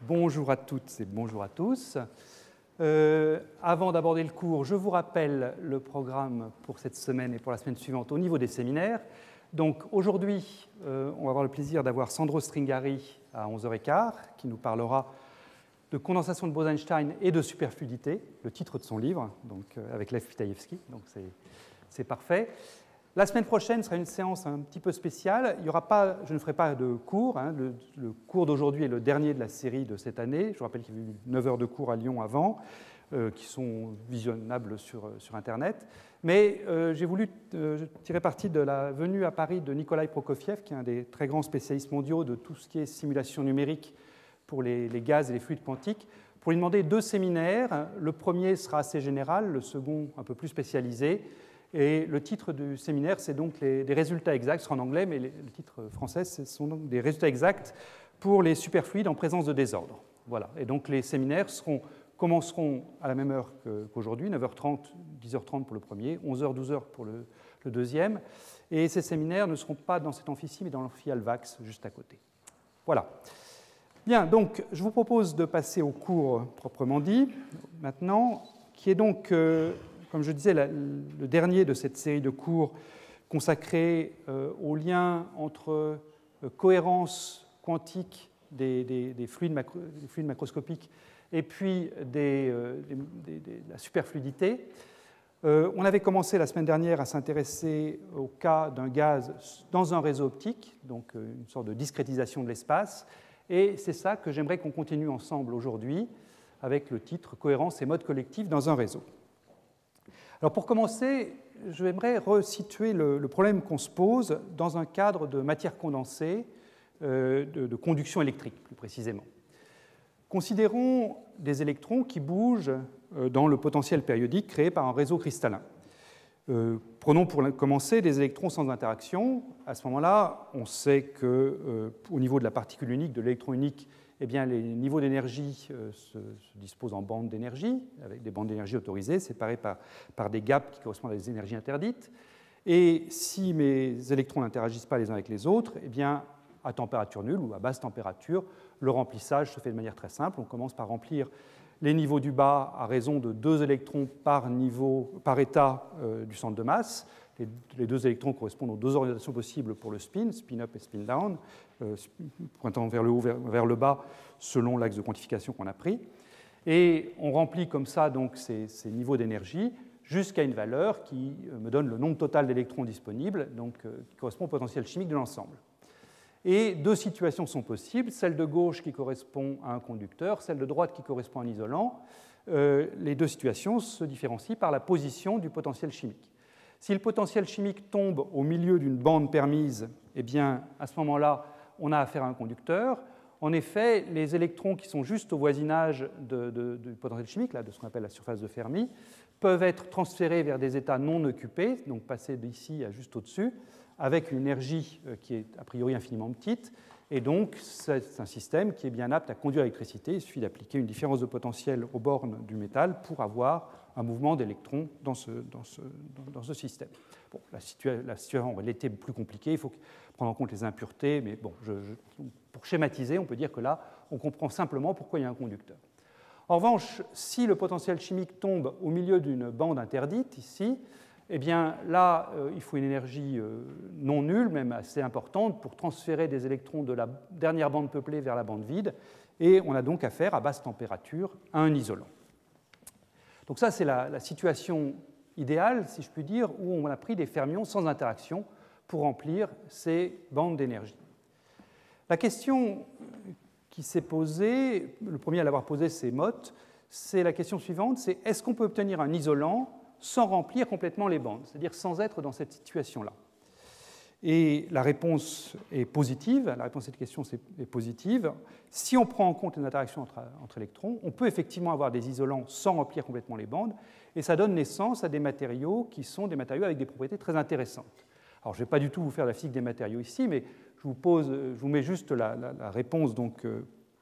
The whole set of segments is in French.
Bonjour à toutes et bonjour à tous. Avant d'aborder le cours, je vous rappelle le programme pour cette semaine et pour la semaine suivante au niveau des séminaires. Donc aujourd'hui, on va avoir le plaisir d'avoir Sandro Stringari à 11h15 qui nous parlera de condensation de Bose-Einstein et de superfluidité, le titre de son livre, donc, avec Lev Pitaïevski, donc c'est parfait. La semaine prochaine sera une séance un petit peu spéciale. Il y aura pas, je ne ferai pas de cours. Hein. Le cours d'aujourd'hui est le dernier de la série de cette année. Je vous rappelle qu'il y a eu 9 heures de cours à Lyon avant, qui sont visionnables sur Internet. Mais j'ai voulu tirer parti de la venue à Paris de Nikolai Prokofiev, qui est un des très grands spécialistes mondiaux de tout ce qui est simulation numérique pour les gaz et les fluides quantiques, pour lui demander 2 séminaires. Le premier sera assez général, le second un peu plus spécialisé. Et le titre du séminaire, c'est donc des résultats exacts, ce sera en anglais, mais le titre français, ce sont donc des résultats exacts pour les superfluides en présence de désordre. Voilà. Et donc les séminaires commenceront à la même heure qu'aujourd'hui, 9h30, 10h30 pour le premier, 11h, 12h pour le deuxième. Et ces séminaires ne seront pas dans cet amphi-ci, mais dans l'amphi Alvax, juste à côté. Voilà. Bien, donc je vous propose de passer au cours proprement dit, maintenant, qui est donc... comme je disais, le dernier de cette série de cours consacrés au lien entre cohérence quantique des fluides macroscopiques et puis la superfluidité. On avait commencé la semaine dernière à s'intéresser au cas d'un gaz dans un réseau optique, donc une sorte de discrétisation de l'espace, et c'est ça que j'aimerais qu'on continue ensemble aujourd'hui avec le titre « Cohérence et mode collectif dans un réseau ». Alors pour commencer, j'aimerais resituer le problème qu'on se pose dans un cadre de matière condensée, de conduction électrique plus précisément. Considérons des électrons qui bougent dans le potentiel périodique créé par un réseau cristallin. Prenons pour commencer des électrons sans interaction. À ce moment-là, on sait qu'au niveau de la particule unique, de l'électron unique, eh bien, les niveaux d'énergie se disposent en bandes d'énergie, avec des bandes d'énergie autorisées, séparées par des gaps qui correspondent à des énergies interdites. Et si mes électrons n'interagissent pas les uns avec les autres, eh bien, à température nulle ou à basse température, le remplissage se fait de manière très simple. On commence par remplir les niveaux du bas à raison de 2 électrons par état du centre de masse. Les 2 électrons correspondent aux 2 orientations possibles pour le spin up et spin down, pointant vers le haut, vers le bas, selon l'axe de quantification qu'on a pris. Et on remplit comme ça donc ces niveaux d'énergie jusqu'à une valeur qui me donne le nombre total d'électrons disponibles, donc, qui correspond au potentiel chimique de l'ensemble. Et 2 situations sont possibles, celle de gauche qui correspond à un conducteur, celle de droite qui correspond à un isolant. Les 2 situations se différencient par la position du potentiel chimique. Si le potentiel chimique tombe au milieu d'une bande permise, eh bien, à ce moment-là, on a affaire à un conducteur. En effet, les électrons qui sont juste au voisinage du potentiel chimique, là, de ce qu'on appelle la surface de Fermi, peuvent être transférés vers des états non occupés, donc passer d'ici à juste au-dessus, avec une énergie qui est a priori infiniment petite. Et donc, c'est un système qui est bien apte à conduire l'électricité. Il suffit d'appliquer une différence de potentiel aux bornes du métal pour avoir un mouvement d'électrons dans ce système. Bon, la situation elle était plus compliquée, il faut prendre en compte les impuretés, mais bon, pour schématiser, on peut dire que là, on comprend simplement pourquoi il y a un conducteur. En revanche, si le potentiel chimique tombe au milieu d'une bande interdite, ici, eh bien là, il faut une énergie non nulle, même assez importante, pour transférer des électrons de la dernière bande peuplée vers la bande vide, et on a donc affaire à basse température à un isolant. Donc ça, c'est la situation idéale, si je puis dire, où on a pris des fermions sans interaction pour remplir ces bandes d'énergie. La question qui s'est posée, le premier à l'avoir posée, c'est Mott, c'est la question suivante, c'est est-ce qu'on peut obtenir un isolant sans remplir complètement les bandes, c'est-à-dire sans être dans cette situation-là? Et la réponse est positive, la réponse à cette question est positive. Si on prend en compte les interactions entre électrons, on peut effectivement avoir des isolants sans remplir complètement les bandes, et ça donne naissance à des matériaux qui sont des matériaux avec des propriétés très intéressantes. Alors je ne vais pas du tout vous faire la physique des matériaux ici, mais je vous mets juste la réponse donc,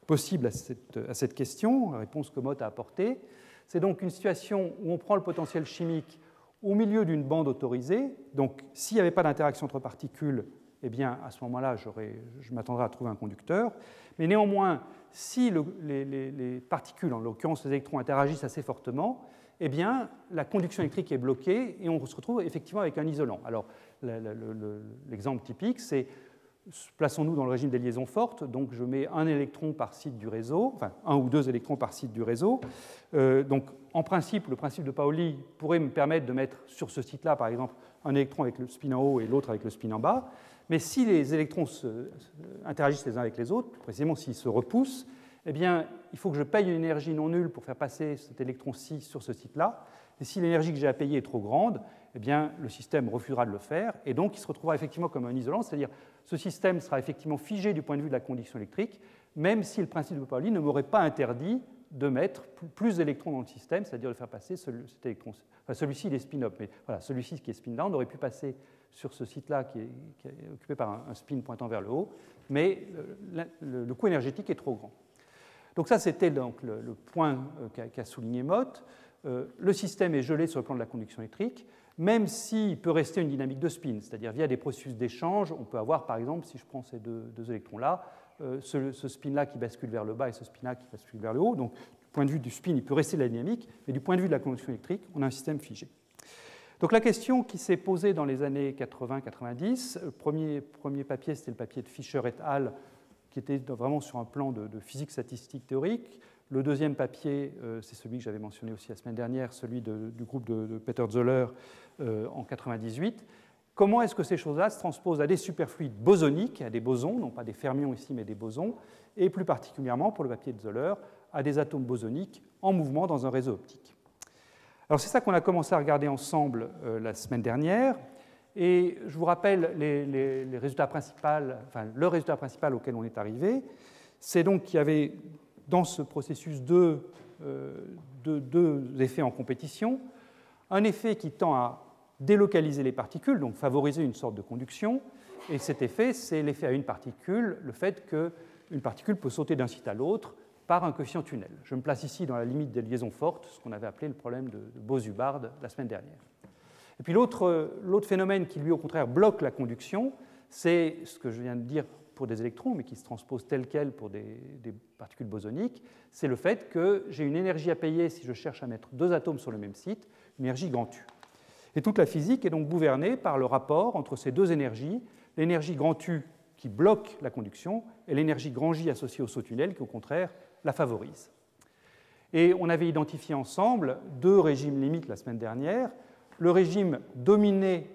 possible à cette question, la réponse que Mott a apportée. C'est donc une situation où on prend le potentiel chimique au milieu d'une bande autorisée. Donc, s'il n'y avait pas d'interaction entre particules, eh bien, à ce moment-là, je m'attendrais à trouver un conducteur. Mais néanmoins, si les particules, en l'occurrence les électrons, interagissent assez fortement, eh bien, la conduction électrique est bloquée et on se retrouve effectivement avec un isolant. Alors, l'exemple typique, c'est plaçons-nous dans le régime des liaisons fortes, donc je mets un électron par site du réseau, enfin un ou deux électrons par site du réseau. Donc en principe, le principe de Pauli pourrait me permettre de mettre sur ce site-là, par exemple, un électron avec le spin en haut et l'autre avec le spin en bas. Mais si les électrons interagissent les uns avec les autres, précisément s'ils se repoussent, eh bien, il faut que je paye une énergie non nulle pour faire passer cet électron-ci sur ce site-là. Et si l'énergie que j'ai à payer est trop grande, eh bien, le système refusera de le faire, et donc il se retrouvera effectivement comme un isolant, c'est-à-dire ce système sera effectivement figé du point de vue de la conduction électrique, même si le principe de Pauli ne m'aurait pas interdit de mettre plus d'électrons dans le système, c'est-à-dire de faire passer cet électron. Enfin, celui-ci, il est spin-up, mais voilà, celui-ci qui est spin-down aurait pu passer sur ce site-là qui est occupé par un spin pointant vers le haut, mais le coût énergétique est trop grand. Donc ça, c'était donc le point qu'a souligné Mott. Le système est gelé sur le plan de la conduction électrique, même s'il peut rester une dynamique de spin, c'est-à-dire via des processus d'échange, on peut avoir, par exemple, si je prends ces deux électrons-là, ce spin-là qui bascule vers le bas et ce spin-là qui bascule vers le haut. Donc, du point de vue du spin, il peut rester de la dynamique, mais du point de vue de la conduction électrique, on a un système figé. Donc la question qui s'est posée dans les années 80-90, le premier papier, c'était le papier de Fischer et al., qui était vraiment sur un plan de physique statistique théorique. Le deuxième papier, c'est celui que j'avais mentionné aussi la semaine dernière, celui du groupe de Peter Zoller en 98. Comment est-ce que ces choses-là se transposent à des superfluides bosoniques, à des bosons, non pas des fermions ici, mais des bosons, et plus particulièrement, pour le papier de Zoller, à des atomes bosoniques en mouvement dans un réseau optique. Alors c'est ça qu'on a commencé à regarder ensemble la semaine dernière, et je vous rappelle les résultats principaux, enfin, le résultat principal auquel on est arrivé, c'est donc qu'il y avait dans ce processus deux effets en compétition, un effet qui tend à délocaliser les particules, donc favoriser une sorte de conduction, et cet effet, c'est l'effet à une particule, le fait qu'une particule peut sauter d'un site à l'autre par un coefficient tunnel. Je me place ici dans la limite des liaisons fortes, ce qu'on avait appelé le problème de Bose-Hubbard la semaine dernière. Et puis l'autre phénomène qui, lui, au contraire, bloque la conduction, c'est ce que je viens de dire pour des électrons, mais qui se transpose tel quel pour des particules bosoniques, c'est le fait que j'ai une énergie à payer si je cherche à mettre deux atomes sur le même site, une énergie grand U. Et toute la physique est donc gouvernée par le rapport entre ces deux énergies, l'énergie grand U qui bloque la conduction et l'énergie grand J associée au saut tunnel qui, au contraire, la favorise. Et on avait identifié ensemble deux régimes limites la semaine dernière. Le régime dominé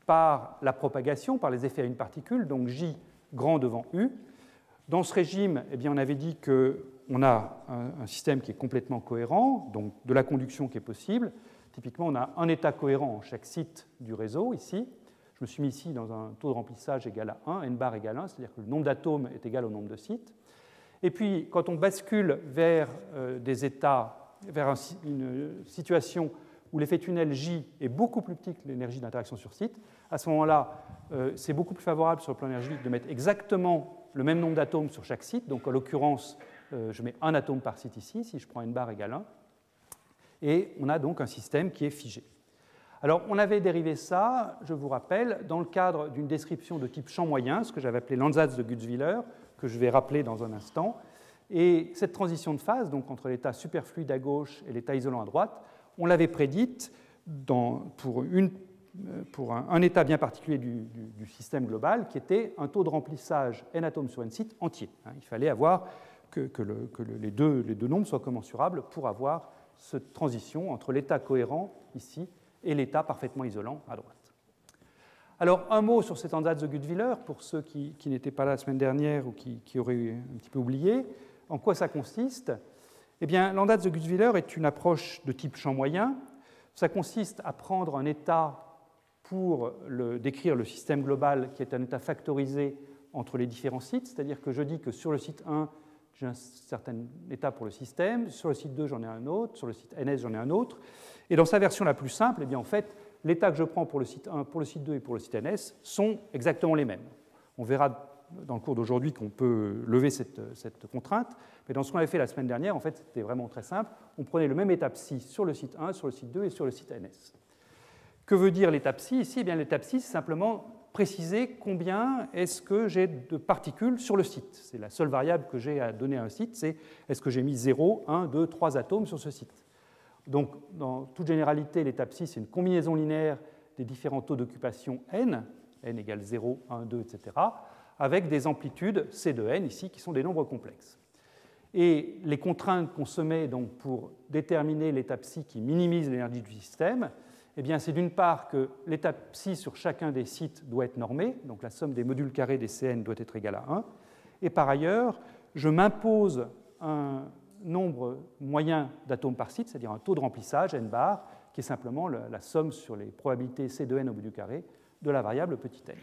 par la propagation, par les effets à une particule, donc J grand devant U. Dans ce régime, eh bien, on avait dit qu'on a un système qui est complètement cohérent, donc de la conduction qui est possible. Typiquement, on a un état cohérent en chaque site du réseau, ici. Je me suis mis ici dans un taux de remplissage égal à 1, n bar égale 1, c'est-à-dire que le nombre d'atomes est égal au nombre de sites. Et puis, quand on bascule vers des états, vers une situation où l'effet tunnel J est beaucoup plus petit que l'énergie d'interaction sur site, à ce moment-là, c'est beaucoup plus favorable sur le plan énergétique de mettre exactement le même nombre d'atomes sur chaque site. Donc, en l'occurrence, je mets un atome par site ici, si je prends n bar égale 1. Et on a donc un système qui est figé. Alors, on avait dérivé ça, je vous rappelle, dans le cadre d'une description de type champ moyen, ce que j'avais appelé l'Ansatz de Gutzwiller, que je vais rappeler dans un instant. Et cette transition de phase, donc entre l'état superfluide à gauche et l'état isolant à droite, on l'avait prédite pour un état bien particulier du système global, qui était un taux de remplissage n atomes sur n sites entier. Il fallait avoir que les deux nombres soient commensurables pour avoir cette transition entre l'état cohérent ici et l'état parfaitement isolant à droite. Alors, un mot sur cet Ansatz de Gutzwiller, pour ceux qui n'étaient pas là la semaine dernière ou qui auraient un petit peu oublié. En quoi ça consiste ? Eh bien, l'Ansatz de Gutzwiller est une approche de type champ moyen. Ça consiste à prendre un état pour décrire le système global qui est un état factorisé entre les différents sites, c'est-à-dire que je dis que sur le site 1, j'ai un certain état pour le système, sur le site 2, j'en ai un autre, sur le site NS, j'en ai un autre. Et dans sa version la plus simple, eh bien, en fait, l'état que je prends pour le site 1, pour le site 2 et pour le site NS sont exactement les mêmes. On verra dans le cours d'aujourd'hui qu'on peut lever cette contrainte, mais dans ce qu'on avait fait la semaine dernière, en fait, c'était vraiment très simple. On prenait le même état psi sur le site 1, sur le site 2 et sur le site NS. Que veut dire l'état psi ici ? Eh bien, l'état psi, c'est simplement préciser combien est-ce que j'ai de particules sur le site. C'est la seule variable que j'ai à donner à un site, c'est est-ce que j'ai mis 0, 1, 2, 3 atomes sur ce site. Donc, dans toute généralité, l'étape 6, c'est une combinaison linéaire des différents taux d'occupation n égale 0, 1, 2, etc., avec des amplitudes C de n, ici, qui sont des nombres complexes. Et les contraintes qu'on se met donc, pour déterminer l'étape psi qui minimise l'énergie du système, eh bien, c'est d'une part que l'étape psi sur chacun des sites doit être normée, donc la somme des modules carrés des Cn doit être égale à 1, et par ailleurs, je m'impose un nombre moyen d'atomes par site, c'est-à-dire un taux de remplissage, n bar, qui est simplement la somme sur les probabilités C de n au bout du carré de la variable petit n.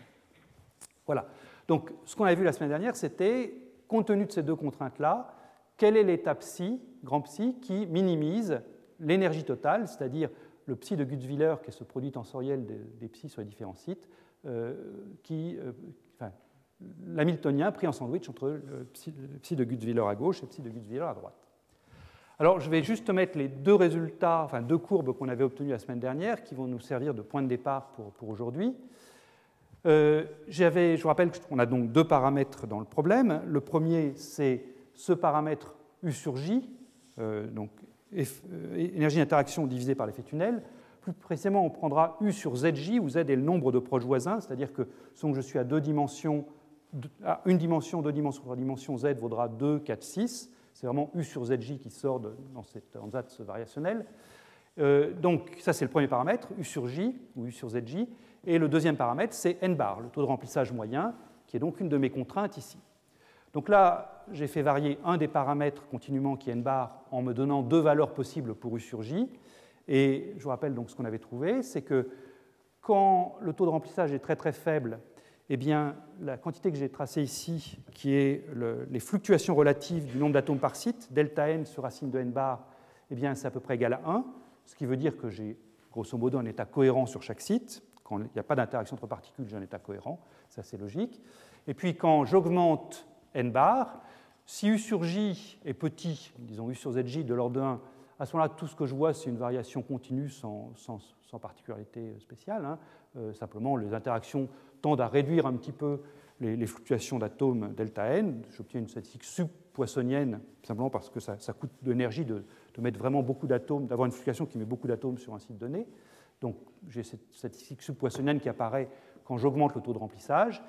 Voilà. Donc, ce qu'on avait vu la semaine dernière, c'était, compte tenu de ces deux contraintes-là, quelle est l'étape psi, grand psi, qui minimise l'énergie totale, c'est-à-dire le psi de Gutzwiller, qui est ce produit tensoriel des psi sur les différents sites, l'hamiltonien pris en sandwich entre le psi de Gutzwiller à gauche et le psi de Gutzwiller à droite. Alors, je vais juste mettre les deux résultats, enfin deux courbes qu'on avait obtenues la semaine dernière, qui vont nous servir de point de départ pour aujourd'hui. Je vous rappelle qu'on a donc deux paramètres dans le problème. Le premier, c'est ce paramètre U sur J, donc énergie d'interaction divisée par l'effet tunnel. Plus précisément, on prendra U sur ZJ, où Z est le nombre de proches voisins, c'est-à-dire que selon que je suis à deux dimensions, une dimension, deux dimensions, trois dimensions, Z vaudra 2, 4, 6. C'est vraiment U sur ZJ qui sort dans cette ansatz variationnelle. Donc ça, c'est le premier paramètre, U sur J, ou U sur ZJ. Et le deuxième paramètre, c'est n bar, le taux de remplissage moyen, qui est donc une de mes contraintes ici. Donc là, j'ai fait varier un des paramètres continuellement qui est n bar en me donnant deux valeurs possibles pour U sur J. Et je vous rappelle donc ce qu'on avait trouvé, c'est que quand le taux de remplissage est très très faible, eh bien, la quantité que j'ai tracée ici, qui est les fluctuations relatives du nombre d'atomes par site, delta n sur racine de n bar, eh bien, c'est à peu près égal à 1, ce qui veut dire que j'ai grosso modo un état cohérent sur chaque site. Quand il n'y a pas d'interaction entre particules, j'ai un état cohérent, ça c'est logique. Et puis quand j'augmente n bar, si U sur J est petit, disons U sur ZJ de l'ordre de 1, à ce moment-là, tout ce que je vois, c'est une variation continue sans particularité spéciale. Hein. Simplement, les interactions tendent à réduire un petit peu les fluctuations d'atomes delta n. J'obtiens une statistique sub-poissonienne, simplement parce que ça coûte de l'énergie de mettre vraiment beaucoup d'atomes, d'avoir une fluctuation qui met beaucoup d'atomes sur un site donné. Donc, j'ai cette statistique sub-poissonienne qui apparaît quand j'augmente le taux de remplissage.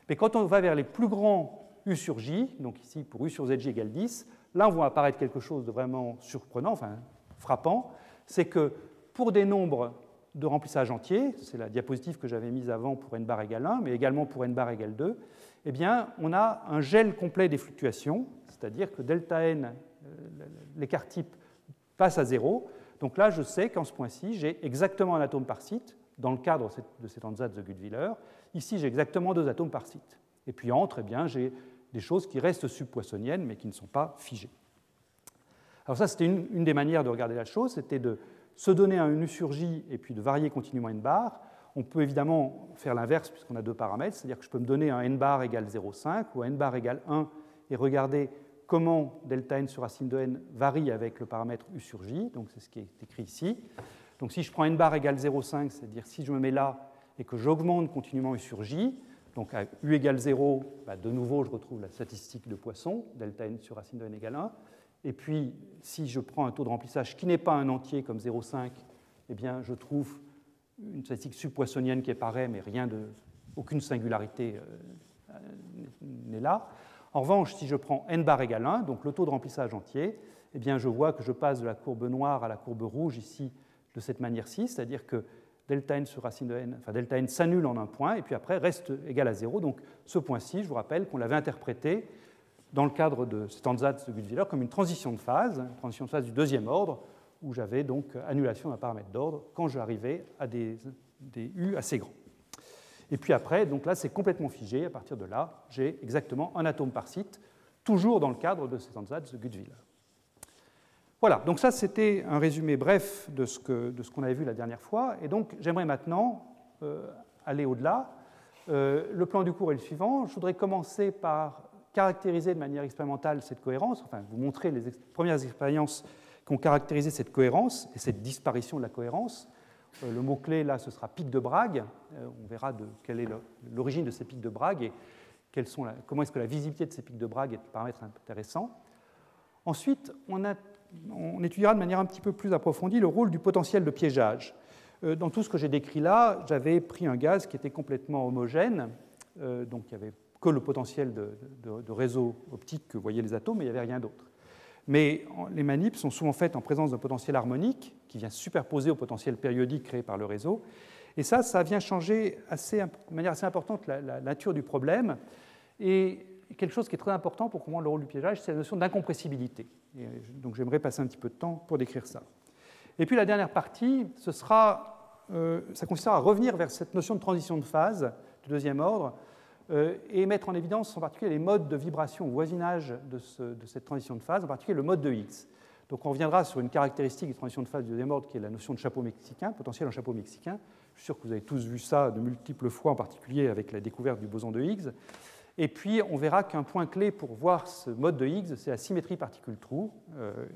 Mais quand on va vers les plus grands U sur J, donc ici pour U sur ZJ égale 10, là on voit apparaître quelque chose de vraiment surprenant, enfin frappant, c'est que pour des nombres de remplissage entier, c'est la diapositive que j'avais mise avant pour n bar égale 1, mais également pour n bar égale 2, eh bien on a un gel complet des fluctuations, c'est-à-dire que delta n, l'écart type, passe à 0. Donc là, je sais qu'en ce point-ci, j'ai exactement un atome par site, dans le cadre de cet ansatz de Gutzwiller. Ici, j'ai exactement 2 atomes par site. Et puis entre, eh bien, j'ai des choses qui restent subpoissoniennes, mais qui ne sont pas figées. Alors ça, c'était une des manières de regarder la chose, c'était de se donner un U sur J et puis de varier continuellement n bar. On peut évidemment faire l'inverse, puisqu'on a deux paramètres, c'est-à-dire que je peux me donner un n bar égale 0,5 ou un n bar égale 1 et regarder comment delta n sur racine de n varie avec le paramètre U sur J, donc c'est ce qui est écrit ici. Donc si je prends n bar égale 0,5, c'est-à-dire si je me mets là et que j'augmente continuellement U sur J, donc à U égale 0, de nouveau je retrouve la statistique de Poisson, delta n sur racine de n égale 1, et puis si je prends un taux de remplissage qui n'est pas un entier comme 0,5, eh bien je trouve une statistique subpoissonienne qui apparaît, mais aucune singularité n'est là. En revanche, si je prends n bar égale 1, donc le taux de remplissage entier, eh bien, je vois que je passe de la courbe noire à la courbe rouge ici de cette manière-ci, c'est-à-dire que delta n sur racine de n, enfin delta n s'annule en un point et puis après reste égal à 0. Donc ce point-ci, je vous rappelle qu'on l'avait interprété dans le cadre de cet ansatz de Gutzwiller comme une transition de phase du deuxième ordre, où j'avais donc annulation d'un paramètre d'ordre quand j'arrivais à des U assez grands. Et puis après, donc là, c'est complètement figé. À partir de là, j'ai exactement un atome par site, toujours dans le cadre de cet ansatz de Gutzwiller. Voilà, donc ça, c'était un résumé bref de ce qu'on avait vu la dernière fois. Et donc, j'aimerais maintenant aller au-delà. Le plan du cours est le suivant. Je voudrais commencer par caractériser de manière expérimentale cette cohérence, enfin, vous montrer les premières expériences qui ont caractérisé cette cohérence et cette disparition de la cohérence. Le mot-clé, là, ce sera pic de Bragg. On verra quelle est l'origine de ces pics de Bragg et comment est-ce que la visibilité de ces pics de Bragg est un paramètre intéressant. Ensuite, on étudiera de manière un petit peu plus approfondie le rôle du potentiel de piégeage. Dans tout ce que j'ai décrit là, j'avais pris un gaz qui était complètement homogène, donc il n'y avait que le potentiel de réseau optique que voyaient les atomes, mais il n'y avait rien d'autre. Mais les manips sont souvent faites en présence d'un potentiel harmonique qui vient se superposer au potentiel périodique créé par le réseau. Et ça vient changer de manière assez importante la nature du problème. Et quelque chose qui est très important pour comprendre le rôle du piégeage, c'est la notion d'incompressibilité. Donc j'aimerais passer un petit peu de temps pour décrire ça. Et puis la dernière partie, ça consistera à revenir vers cette notion de transition de phase du deuxième ordre et mettre en évidence en particulier les modes de vibration au voisinage de cette transition de phase, en particulier le mode de Higgs. Donc on reviendra sur une caractéristique des transitions de phase du deuxième ordre qui est la notion de chapeau mexicain, potentiel en chapeau mexicain. Je suis sûr que vous avez tous vu ça de multiples fois, en particulier avec la découverte du boson de Higgs. Et puis, on verra qu'un point clé pour voir ce mode de Higgs, c'est la symétrie particule-trou.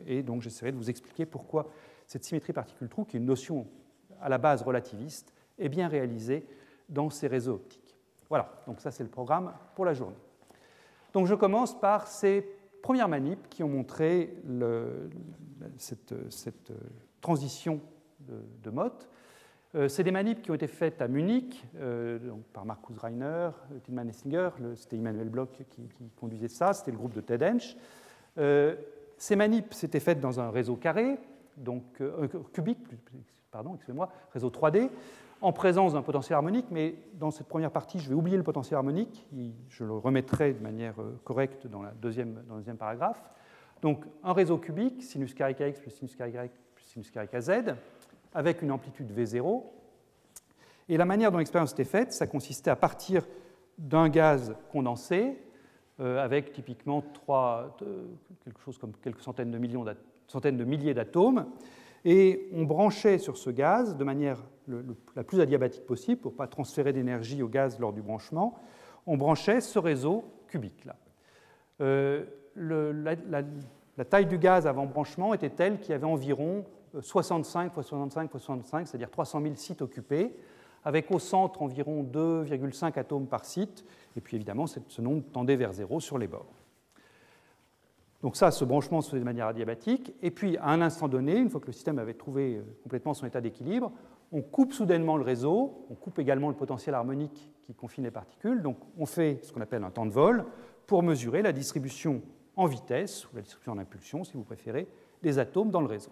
Et donc, j'essaierai de vous expliquer pourquoi cette symétrie particule-trou, qui est une notion à la base relativiste, est bien réalisée dans ces réseaux optiques. Voilà, donc ça, c'est le programme pour la journée. Donc, je commence par ces premières manips qui ont montré cette transition de Mott. C'est des manips qui ont été faites à Munich donc par Markus Reiner, Tilman Essinger, c'était Immanuel Bloch qui conduisait ça, c'était le groupe de Ted Hensch. Ces manips s'étaient faites dans un réseau carré, donc cubique, pardon, excusez-moi, réseau 3D, en présence d'un potentiel harmonique, mais dans cette première partie, je vais oublier le potentiel harmonique, je le remettrai de manière correcte dans le deuxième paragraphe. Donc un réseau cubique, sinus carré kx plus sinus carré y plus sinus carré kz, avec une amplitude V0. Et la manière dont l'expérience était faite, ça consistait à partir d'un gaz condensé, avec typiquement quelque chose comme quelques centaines de milliers d'atomes, et on branchait sur ce gaz de manière la plus adiabatique possible, pour ne pas transférer d'énergie au gaz lors du branchement, on branchait ce réseau cubique-là. La taille du gaz avant branchement était telle qu'il y avait environ 65 x 65 x 65, c'est-à-dire 300 000 sites occupés, avec au centre environ 2,5 atomes par site, et puis évidemment ce nombre tendait vers 0 sur les bords. Donc ça, ce branchement se faisait de manière adiabatique, et puis à un instant donné, une fois que le système avait trouvé complètement son état d'équilibre, on coupe soudainement le réseau, on coupe également le potentiel harmonique qui confine les particules, donc on fait ce qu'on appelle un temps de vol pour mesurer la distribution en vitesse, ou la distribution en impulsion si vous préférez, des atomes dans le réseau.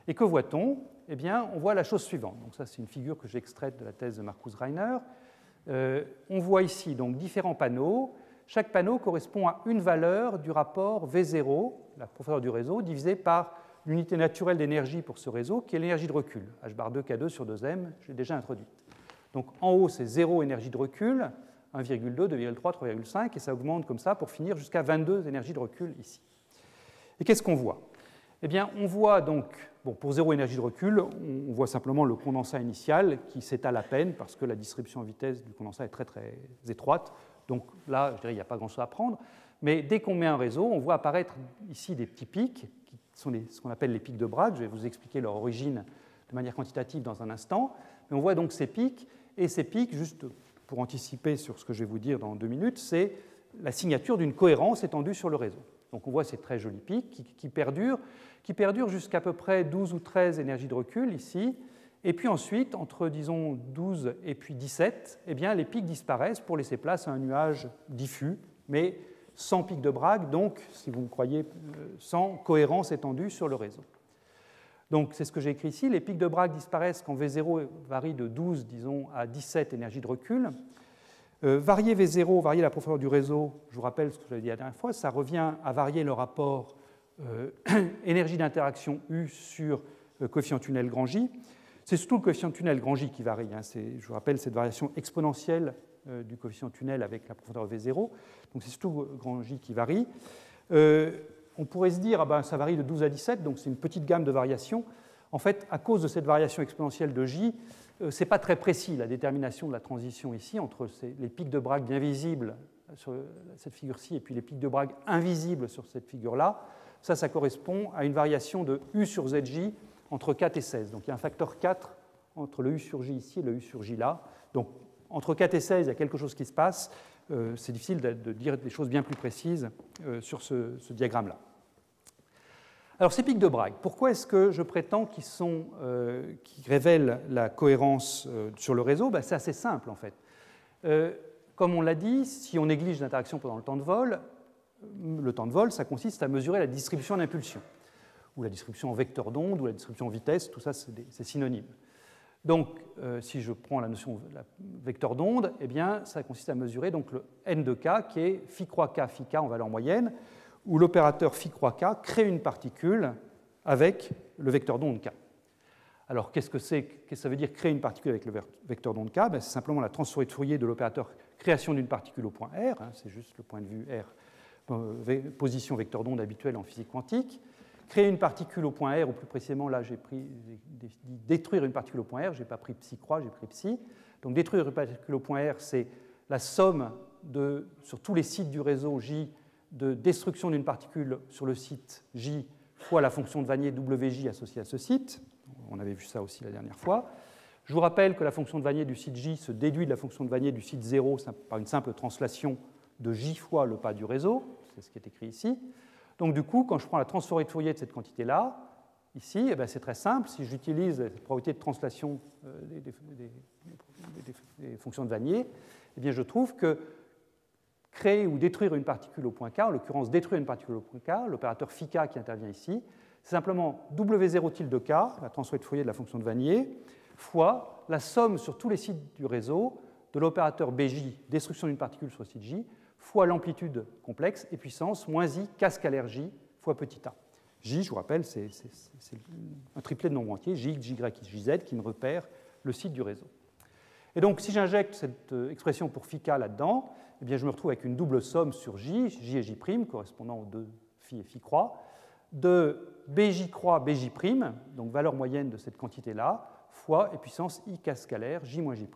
Et que voit-on? Eh bien, on voit la chose suivante. Donc ça, c'est une figure que j'ai extraite de la thèse de Markus Reiner. On voit ici donc différents panneaux. Chaque panneau correspond à une valeur du rapport V0, la profondeur du réseau, divisée par l'unité naturelle d'énergie pour ce réseau, qui est l'énergie de recul, h bar 2k2 sur 2m, je l'ai déjà introduite. Donc en haut, c'est 0 énergie de recul, 1,2, 2,3, 3,5, et ça augmente comme ça pour finir jusqu'à 22 énergies de recul ici. Et qu'est-ce qu'on voit? Eh bien, on voit donc, pour 0 énergie de recul, on voit simplement le condensat initial qui s'étale à peine parce que la distribution en vitesse du condensat est très très étroite. Donc là, je dirais, il n'y a pas grand-chose à prendre. Mais dès qu'on met un réseau, on voit apparaître ici des petits pics, qui sont ce qu'on appelle les pics de Bragg. Je vais vous expliquer leur origine de manière quantitative dans un instant. Mais on voit donc ces pics, et ces pics, juste pour anticiper sur ce que je vais vous dire dans 2 minutes, c'est la signature d'une cohérence étendue sur le réseau. Donc on voit ces très jolis pics qui perdurent jusqu'à peu près 12 ou 13 énergies de recul ici. Et puis ensuite, entre, disons, 12 et puis 17, eh bien, les pics disparaissent pour laisser place à un nuage diffus, mais sans pic de Bragg, donc, si vous me croyez, sans cohérence étendue sur le réseau. Donc, c'est ce que j'ai écrit ici. Les pics de Bragg disparaissent quand V0 varie de 12, disons, à 17 énergies de recul. Varier V0, varier la profondeur du réseau, je vous rappelle ce que j'avais dit la dernière fois, ça revient à varier le rapport énergie d'interaction U sur coefficient tunnel grand J. C'est surtout le coefficient tunnel grand J qui varie. Je vous rappelle cette variation exponentielle du coefficient tunnel avec la profondeur V0. Donc c'est surtout grand J qui varie. On pourrait se dire, ça varie de 12 à 17, donc c'est une petite gamme de variations. En fait, à cause de cette variation exponentielle de J, ce n'est pas très précis la détermination de la transition ici entre les pics de Bragg bien visibles sur cette figure-ci et puis les pics de Bragg invisibles sur cette figure-là. Ça correspond à une variation de U sur ZJ entre 4 et 16. Donc il y a un facteur 4 entre le U sur J ici et le U sur J là. Donc, entre 4 et 16, il y a quelque chose qui se passe. C'est difficile de dire des choses bien plus précises sur ce diagramme-là. Alors, ces pics de Bragg, pourquoi est-ce que je prétends qu'ils révèlent la cohérence sur le réseau? C'est assez simple, en fait. Comme on l'a dit, si on néglige l'interaction pendant le temps de vol, ça consiste à mesurer la distribution d'impulsion, ou la distribution en vecteur d'onde, ou la distribution en vitesse, tout ça, c'est synonyme. Donc, si je prends la notion de vecteur d'onde, eh bien, ça consiste à mesurer donc, le n de k, qui est phi croix k, phi k en valeur moyenne, où l'opérateur phi croix k crée une particule avec le vecteur d'onde k. Alors, qu'est-ce que ça veut dire créer une particule avec le vecteur d'onde k? C'est simplement la transformée de Fourier de l'opérateur création d'une particule au point R, c'est juste le point de vue R, position vecteur d'onde habituelle en physique quantique. Créer une particule au point R, ou plus précisément, là, j'ai dit détruire une particule au point R, je n'ai pas pris psi croix, j'ai pris psi. Donc, détruire une particule au point R, c'est la somme sur tous les sites du réseau J de destruction d'une particule sur le site J fois la fonction de Wannier WJ associée à ce site. On avait vu ça aussi la dernière fois. Je vous rappelle que la fonction de Wannier du site J se déduit de la fonction de Wannier du site 0 par une simple translation de J fois le pas du réseau. C'est ce qui est écrit ici. Donc du coup, quand je prends la transformée de Fourier de cette quantité-là, ici, eh c'est très simple. Si j'utilise la probabilité de translation des fonctions de Wannier, eh bien, je trouve que créer ou détruire une particule au point K, en l'occurrence détruire une particule au point K, l'opérateur phi K qui intervient ici, c'est simplement W0 tilde K, la transformée de Fourier de la fonction de Wannier, fois la somme sur tous les sites du réseau de l'opérateur BJ, destruction d'une particule sur le site J, fois l'amplitude complexe et puissance moins I K scalaire J fois petit a. J, je vous rappelle, c'est un triplet de nombres entiers, J, J, JZ, qui me repère le site du réseau. Et donc, si j'injecte cette expression pour phi K là-dedans, eh bien, je me retrouve avec une double somme sur J, J et J', correspondant aux deux phi et phi croix, de BJ croix BJ', donc valeur moyenne de cette quantité-là, fois et puissance I K scalaire J moins J'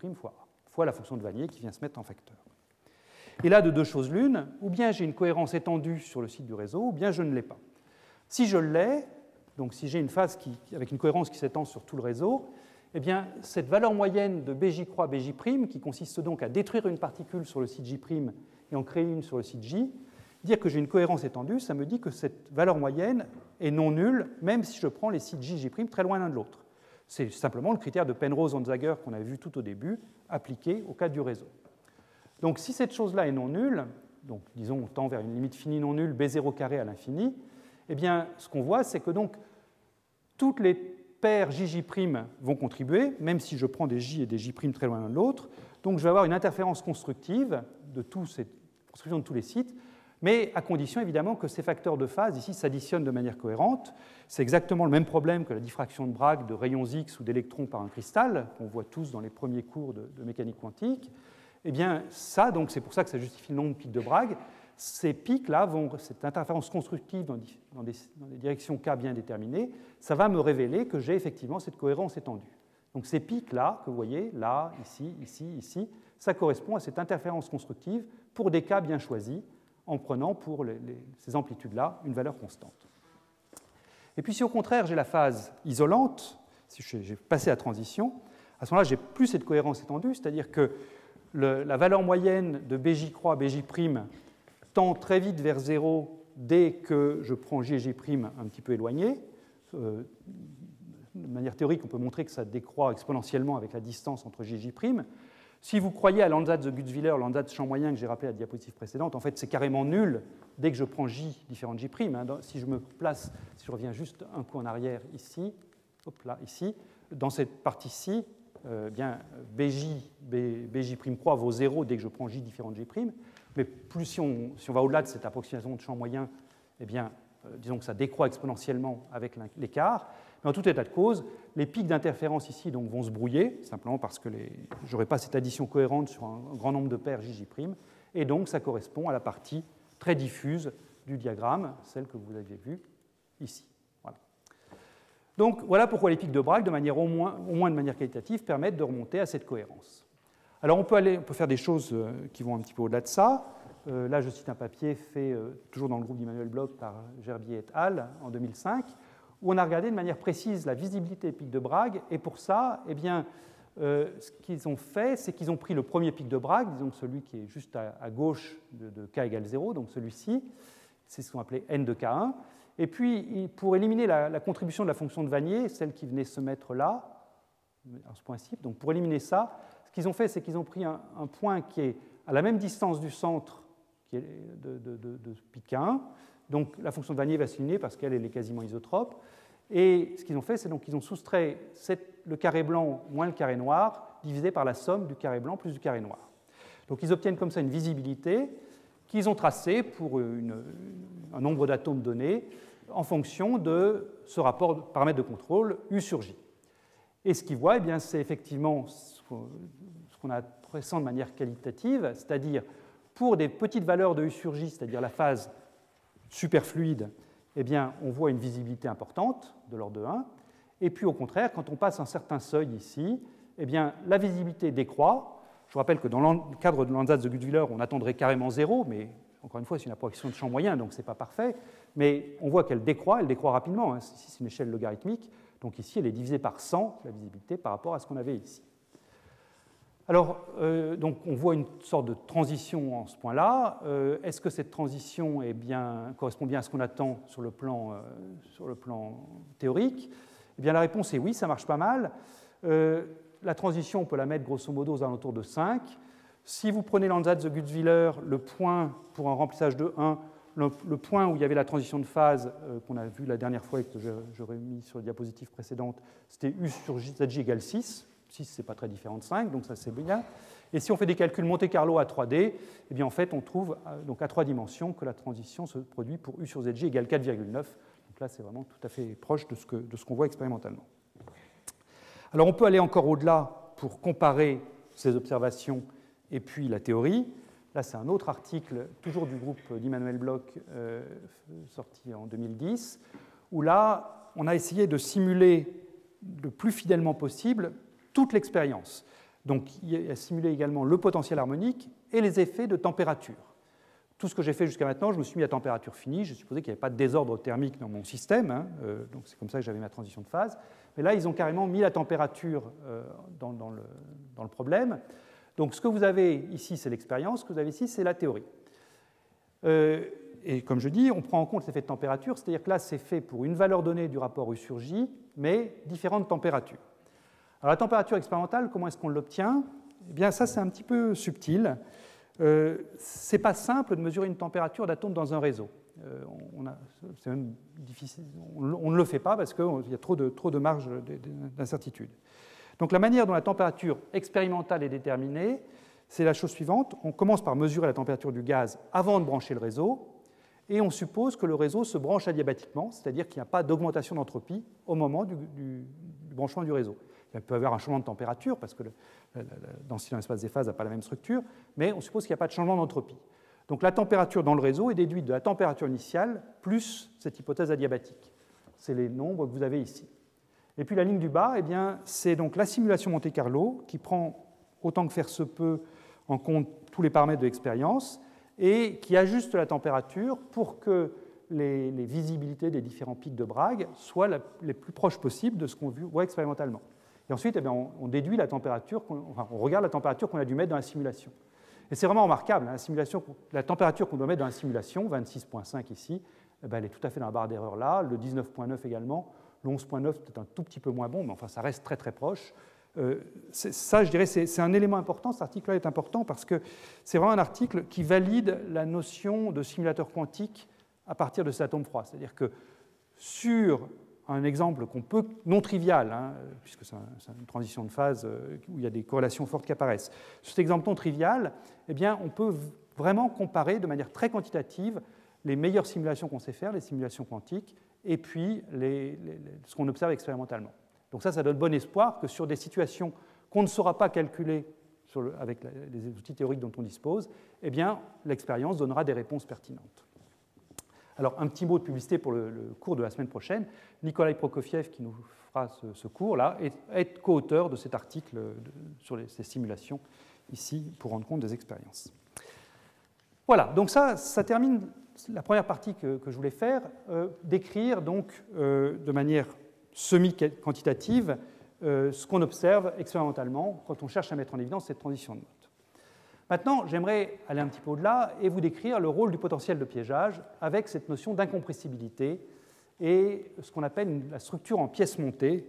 fois la fonction de Wannier qui vient se mettre en facteur. Et là, de deux choses l'une, ou bien j'ai une cohérence étendue sur le site du réseau, ou bien je ne l'ai pas. Si je l'ai, donc si j'ai une phase avec une cohérence qui s'étend sur tout le réseau, eh bien, cette valeur moyenne de BJ croix BJ', qui consiste donc à détruire une particule sur le site J' et en créer une sur le site J, dire que j'ai une cohérence étendue, ça me dit que cette valeur moyenne est non nulle, même si je prends les sites J, J' très loin l'un de l'autre. C'est simplement le critère de Penrose-Onsager qu'on avait vu tout au début, appliqué au cas du réseau. Donc si cette chose-là est non nulle, donc disons on tend vers une limite finie non nulle, B0 carré à l'infini, eh bien ce qu'on voit c'est que donc toutes les paires JJ' vont contribuer, même si je prends des J et des J' très loin l'un de l'autre. Donc je vais avoir une interférence constructive de cette construction de tous les sites, mais à condition évidemment que ces facteurs de phase ici s'additionnent de manière cohérente. C'est exactement le même problème que la diffraction de Bragg de rayons X ou d'électrons par un cristal, qu'on voit tous dans les premiers cours de mécanique quantique. Eh bien ça, donc c'est pour ça que ça justifie le nombre de pics de Bragg. Ces pics-là, cette interférence constructive dans des directions K bien déterminées, ça va me révéler que j'ai effectivement cette cohérence étendue. Donc ces pics-là, que vous voyez, là, ici, ici, ici, ça correspond à cette interférence constructive pour des cas bien choisis, en prenant pour ces amplitudes-là une valeur constante. Et puis si au contraire j'ai la phase isolante, si j'ai passé la transition, à ce moment-là, j'ai plus cette cohérence étendue, c'est-à-dire que la valeur moyenne de BJ croix BJ' tend très vite vers 0 dès que je prends J et J' un petit peu éloignés. De manière théorique, on peut montrer que ça décroît exponentiellement avec la distance entre J et J'. Si vous croyez à l'ansatz de Gutzwiller, l'ansatz champ moyen que j'ai rappelé à la diapositive précédente, en fait, c'est carrément nul dès que je prends J différentes J'. Si je me place, si je reviens juste un coup en arrière ici, hop là, ici, dans cette partie-ci, bien BJ' croix vaut 0 dès que je prends J différentes J'. Mais plus si on va au-delà de cette approximation de champ moyen, eh bien, disons que ça décroît exponentiellement avec l'écart. Mais en tout état de cause, les pics d'interférence ici donc, vont se brouiller, simplement parce que je n'aurai pas cette addition cohérente sur un grand nombre de paires JJ', et donc ça correspond à la partie très diffuse du diagramme, celle que vous aviez vue ici. Voilà. Donc voilà pourquoi les pics de Bragg, au moins de manière qualitative, permettent de remonter à cette cohérence. Alors on peut faire des choses qui vont un petit peu au-delà de ça. Là, je cite un papier fait toujours dans le groupe d'Immanuel Bloch par Gerbier et al. En 2005, où on a regardé de manière précise la visibilité des pics de Bragg, et pour ça, eh bien, ce qu'ils ont fait, c'est qu'ils ont pris le premier pic de Bragg, disons celui qui est juste à gauche de k égale 0, donc celui-ci, c'est ce qu'on appelait n de k1, et puis pour éliminer la contribution de la fonction de Wannier, celle qui venait se mettre là, à ce point-ci, donc pour éliminer ça, ce qu'ils ont fait, c'est qu'ils ont pris un point qui est à la même distance du centre qui est de pic 1, donc la fonction de Wannier va s'éliminer parce qu'elle est quasiment isotrope. Et ce qu'ils ont fait, c'est qu'ils ont soustrait le carré blanc moins le carré noir divisé par la somme du carré blanc plus du carré noir. Donc ils obtiennent comme ça une visibilité qu'ils ont tracée pour un nombre d'atomes donné en fonction de ce rapport de paramètre de contrôle U sur J. Et ce qu'ils voient, eh bien, c'est effectivement ce qu'on a pressent de manière qualitative, c'est-à-dire pour des petites valeurs de U sur J, c'est-à-dire la phase superfluide, eh bien, on voit une visibilité importante de l'ordre de 1. Et puis, au contraire, quand on passe un certain seuil ici, eh bien, la visibilité décroît. Je vous rappelle que dans le cadre de l'Ansatz de Guttwiller, on attendrait carrément 0, mais encore une fois, c'est une approximation de champ moyen, donc ce n'est pas parfait. Mais on voit qu'elle décroît rapidement. Ici, c'est une échelle logarithmique. Donc ici, elle est divisée par 100, la visibilité, par rapport à ce qu'on avait ici. Alors, donc on voit une sorte de transition en ce point-là. Est-ce que cette transition correspond bien à ce qu'on attend sur le plan théorique? Eh bien, la réponse est oui, ça marche pas mal. La transition, on peut la mettre grosso modo aux alentours de 5. Si vous prenez l'Ansatz de Guttwiller, le point pour un remplissage de 1, le point où il y avait la transition de phase qu'on a vu la dernière fois et que j'aurais mis sur la diapositive précédente, c'était U sur ZJ égale 6. 6, ce n'est pas très différent de 5, donc ça c'est bien. Et si on fait des calculs Monte-Carlo à 3D, eh bien en fait on trouve donc à 3 dimensions que la transition se produit pour U sur ZJ égale 4,9. Donc là c'est vraiment tout à fait proche de ce qu'on voit expérimentalement. Alors on peut aller encore au-delà pour comparer ces observations et puis la théorie. Là c'est un autre article, toujours du groupe d'Immanuel Bloch, sorti en 2010, où là on a essayé de simuler le plus fidèlement possible toute l'expérience. Donc, il a simulé également le potentiel harmonique et les effets de température. Tout ce que j'ai fait jusqu'à maintenant, je me suis mis à température finie. J'ai supposé qu'il n'y avait pas de désordre thermique dans mon système. Donc, c'est comme ça que j'avais ma transition de phase. Mais là, ils ont carrément mis la température dans le problème. Donc, ce que vous avez ici, c'est l'expérience. Ce que vous avez ici, c'est la théorie. Et comme je dis, on prend en compte l'effet de température. C'est-à-dire que là, c'est fait pour une valeur donnée du rapport U sur J, mais différentes températures. Alors la température expérimentale, comment est-ce qu'on l'obtient? Eh bien ça c'est un petit peu subtil. Ce n'est pas simple de mesurer une température d'atome dans un réseau. C'est même difficile. On ne le fait pas parce qu'il y a trop de marge d'incertitude. Donc la manière dont la température expérimentale est déterminée, c'est la chose suivante. On commence par mesurer la température du gaz avant de brancher le réseau, et on suppose que le réseau se branche adiabatiquement, c'est-à-dire qu'il n'y a pas d'augmentation d'entropie au moment du branchement du réseau. Il peut y avoir un changement de température, parce que la densité dans l'espace des phases n'a pas la même structure, mais on suppose qu'il n'y a pas de changement d'entropie. Donc la température dans le réseau est déduite de la température initiale plus cette hypothèse adiabatique. C'est les nombres que vous avez ici. Et puis la ligne du bas, eh bien, c'est donc la simulation Monte-Carlo qui prend autant que faire se peut en compte tous les paramètres de l'expérience et qui ajuste la température pour que les visibilités des différents pics de Bragg soient les plus proches possibles de ce qu'on voit expérimentalement. Et ensuite, eh bien, on déduit la température, on regarde la température qu'on a dû mettre dans la simulation. Et c'est vraiment remarquable, hein, la température qu'on doit mettre dans la simulation, 26,5 ici, eh bien, elle est tout à fait dans la barre d'erreur là, le 19,9 également, le 11,9 peut-être un tout petit peu moins bon, mais enfin ça reste très très proche. Ça, je dirais, c'est un élément important, cet article-là est important parce que c'est vraiment un article qui valide la notion de simulateur quantique à partir de cet atome froid. C'est-à-dire que sur un exemple non trivial, hein, puisque c'est une transition de phase où il y a des corrélations fortes qui apparaissent. Sur cet exemple non trivial, eh bien, on peut vraiment comparer de manière très quantitative les meilleures simulations qu'on sait faire, les simulations quantiques, et puis ce qu'on observe expérimentalement. Donc ça donne bon espoir que sur des situations qu'on ne saura pas calculer avec les outils théoriques dont on dispose, eh bien, l'expérience donnera des réponses pertinentes. Alors, un petit mot de publicité pour le cours de la semaine prochaine. Nikolai Prokofiev, qui nous fera ce cours-là, est co-auteur de cet article sur ces simulations, ici, pour rendre compte des expériences. Voilà, donc ça termine la première partie que je voulais faire, décrire donc de manière semi-quantitative ce qu'on observe expérimentalement quand on cherche à mettre en évidence cette transition de mode. Maintenant, j'aimerais aller un petit peu au-delà et vous décrire le rôle du potentiel de piégeage avec cette notion d'incompressibilité et ce qu'on appelle la structure en pièces montées,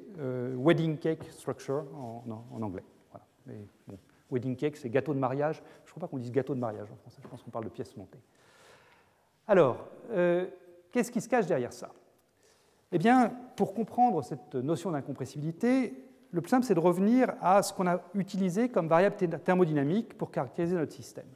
wedding cake structure en anglais. Voilà. Et, bon, wedding cake, c'est gâteau de mariage. Je ne crois pas qu'on dise gâteau de mariage en français, je pense qu'on parle de pièces montées. Alors, qu'est-ce qui se cache derrière ça? Eh bien, pour comprendre cette notion d'incompressibilité, le plus simple, c'est de revenir à ce qu'on a utilisé comme variable thermodynamique pour caractériser notre système.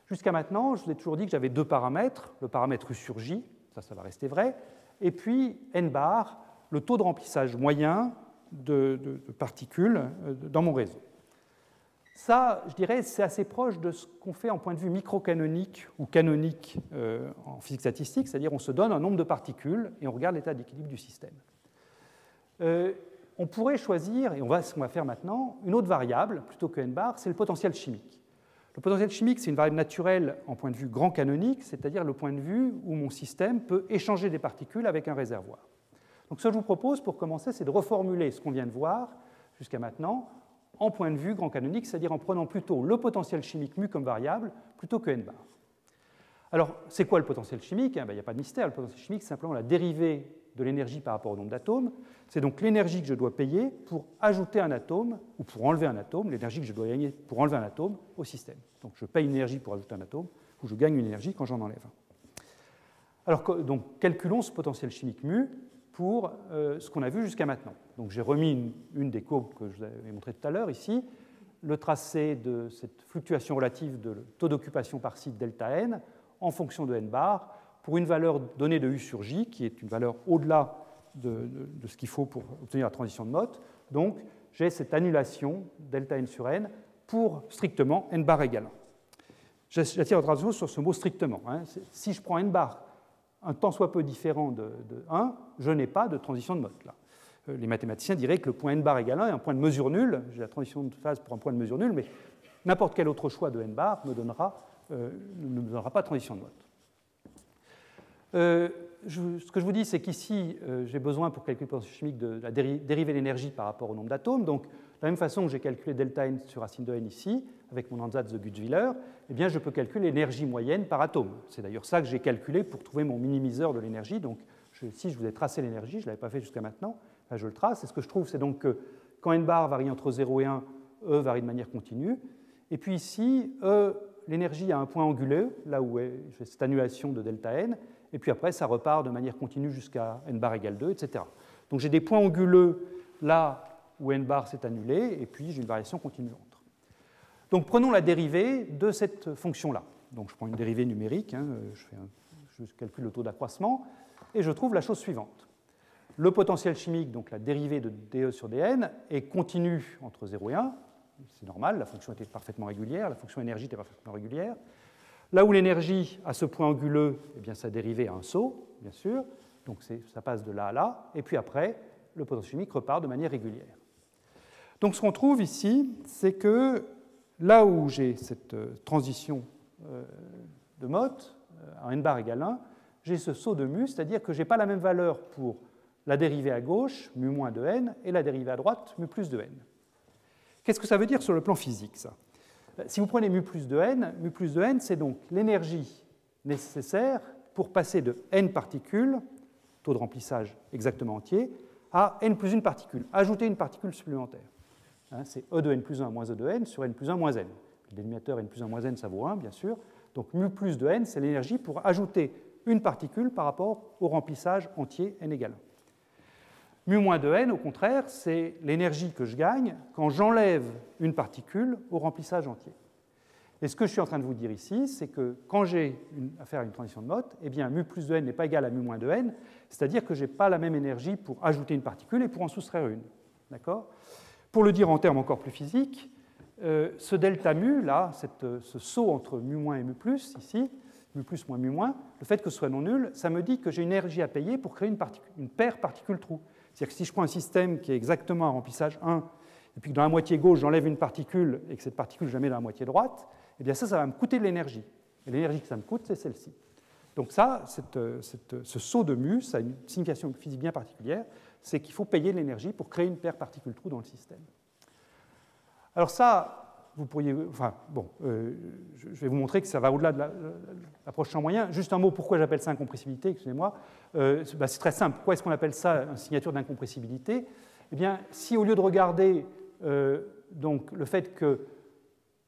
Jusqu'à maintenant, je vous ai toujours dit que j'avais deux paramètres, le paramètre U sur J, ça va rester vrai, et puis n bar, le taux de remplissage moyen de particules dans mon réseau. Ça, je dirais, c'est assez proche de ce qu'on fait en point de vue microcanonique ou canonique en physique statistique, c'est-à-dire on se donne un nombre de particules et on regarde l'état d'équilibre du système. On pourrait choisir, et ce qu'on va faire maintenant, une autre variable, plutôt que n bar, c'est le potentiel chimique. Le potentiel chimique, c'est une variable naturelle en point de vue grand canonique, c'est-à-dire le point de vue où mon système peut échanger des particules avec un réservoir. Donc ce que je vous propose pour commencer, c'est de reformuler ce qu'on vient de voir jusqu'à maintenant en point de vue grand canonique, c'est-à-dire en prenant plutôt le potentiel chimique mu comme variable plutôt que n bar. Alors, c'est quoi le potentiel chimique? Il n'y a pas de mystère, le potentiel chimique, c'est simplement la dérivée de l'énergie par rapport au nombre d'atomes. C'est donc l'énergie que je dois payer pour ajouter un atome ou pour enlever un atome, l'énergie que je dois gagner pour enlever un atome au système. Donc je paye une énergie pour ajouter un atome, ou je gagne une énergie quand j'en enlève un. Alors, donc, calculons ce potentiel chimique mu pour ce qu'on a vu jusqu'à maintenant. Donc j'ai remis une des courbes que je vous avais montrées tout à l'heure ici, le tracé de cette fluctuation relative de taux d'occupation par site delta n en fonction de n bar pour une valeur donnée de U sur J, qui est une valeur au-delà de ce qu'il faut pour obtenir la transition de Mott. Donc j'ai cette annulation delta n sur n pour strictement n bar égale 1. J'attire votre attention sur ce mot strictement. Si je prends n bar un tant soit peu différent de 1, je n'ai pas de transition de Mott là. Les mathématiciens diraient que le point n bar égale 1 est un point de mesure nulle. J'ai la transition de phase pour un point de mesure nulle, mais n'importe quel autre choix de n bar ne me donnera pas de transition de Mott. Ce que je vous dis, c'est qu'ici, j'ai besoin pour calculer le potentiel chimique de la dérivée de l'énergie par rapport au nombre d'atomes. Donc, de la même façon que j'ai calculé delta n sur racine de n ici, avec mon ansatz de Gutzwiller, eh bien, je peux calculer l'énergie moyenne par atome. C'est d'ailleurs ça que j'ai calculé pour trouver mon minimiseur de l'énergie. Donc, ici, je vous ai tracé l'énergie, je ne l'avais pas fait jusqu'à maintenant. Là, je le trace. Et ce que je trouve, c'est donc que quand n bar varie entre 0 et 1, E varie de manière continue. Et puis ici, l'énergie a un point anguleux, là où j'ai cette annulation de delta n. Et puis après, ça repart de manière continue jusqu'à n bar égale 2, etc. Donc j'ai des points anguleux là où n bar s'est annulé, et puis j'ai une variation continue entre. Donc prenons la dérivée de cette fonction-là. Donc je prends une dérivée numérique, je calcule le taux d'accroissement, et je trouve la chose suivante. Le potentiel chimique, donc la dérivée de dE sur dN, est continue entre 0 et 1. C'est normal, la fonction était parfaitement régulière, la fonction énergie était parfaitement régulière. Là où l'énergie à ce point anguleux, eh bien, sa dérivée a un saut, bien sûr, donc ça passe de là à là, et puis après, le potentiel chimique repart de manière régulière. Donc ce qu'on trouve ici, c'est que là où j'ai cette transition de Mott, à n bar égale 1, j'ai ce saut de mu, c'est-à-dire que je n'ai pas la même valeur pour la dérivée à gauche, mu moins de n, et la dérivée à droite, mu plus de n. Qu'est-ce que ça veut dire sur le plan physique, ça? Si vous prenez mu plus de n, c'est donc l'énergie nécessaire pour passer de n particules, taux de remplissage exactement entier, à n plus une particule, ajouter une particule supplémentaire. C'est E de n plus 1 moins E de n sur n plus 1 moins n. Le dénominateur n plus 1 moins n, ça vaut 1, bien sûr. Donc mu plus de n, c'est l'énergie pour ajouter une particule par rapport au remplissage entier n égale 1. Mu moins de n, au contraire, c'est l'énergie que je gagne quand j'enlève une particule au remplissage entier. Et ce que je suis en train de vous dire ici, c'est que quand j'ai affaire à une transition de Mott, eh bien, mu plus de n n'est pas égal à mu moins de n, c'est-à-dire que je n'ai pas la même énergie pour ajouter une particule et pour en soustraire une. D'accord ? Pour le dire en termes encore plus physiques, ce delta mu, là, ce saut entre mu moins et mu plus, ici, mu plus moins mu moins, le fait que ce soit non nul, ça me dit que j'ai une énergie à payer pour créer une paire particule-trou. C'est-à-dire que si je prends un système qui est exactement un remplissage 1, et puis que dans la moitié gauche, j'enlève une particule, et que cette particule, je la mets dans la moitié droite, eh bien ça va me coûter de l'énergie. Et l'énergie que ça me coûte, c'est celle-ci. Donc ça, ce saut de mu, ça a une signification physique bien particulière, c'est qu'il faut payer de l'énergie pour créer une paire particule-trou dans le système. Alors ça, vous pourriez... Enfin, bon, je vais vous montrer que ça va au-delà de l'approche champ moyen. Juste un mot, pourquoi j'appelle ça incompressibilité, excusez-moi. C'est très simple. Pourquoi est-ce qu'on appelle ça une signature d'incompressibilité? Eh bien, si au lieu de regarder donc, le fait que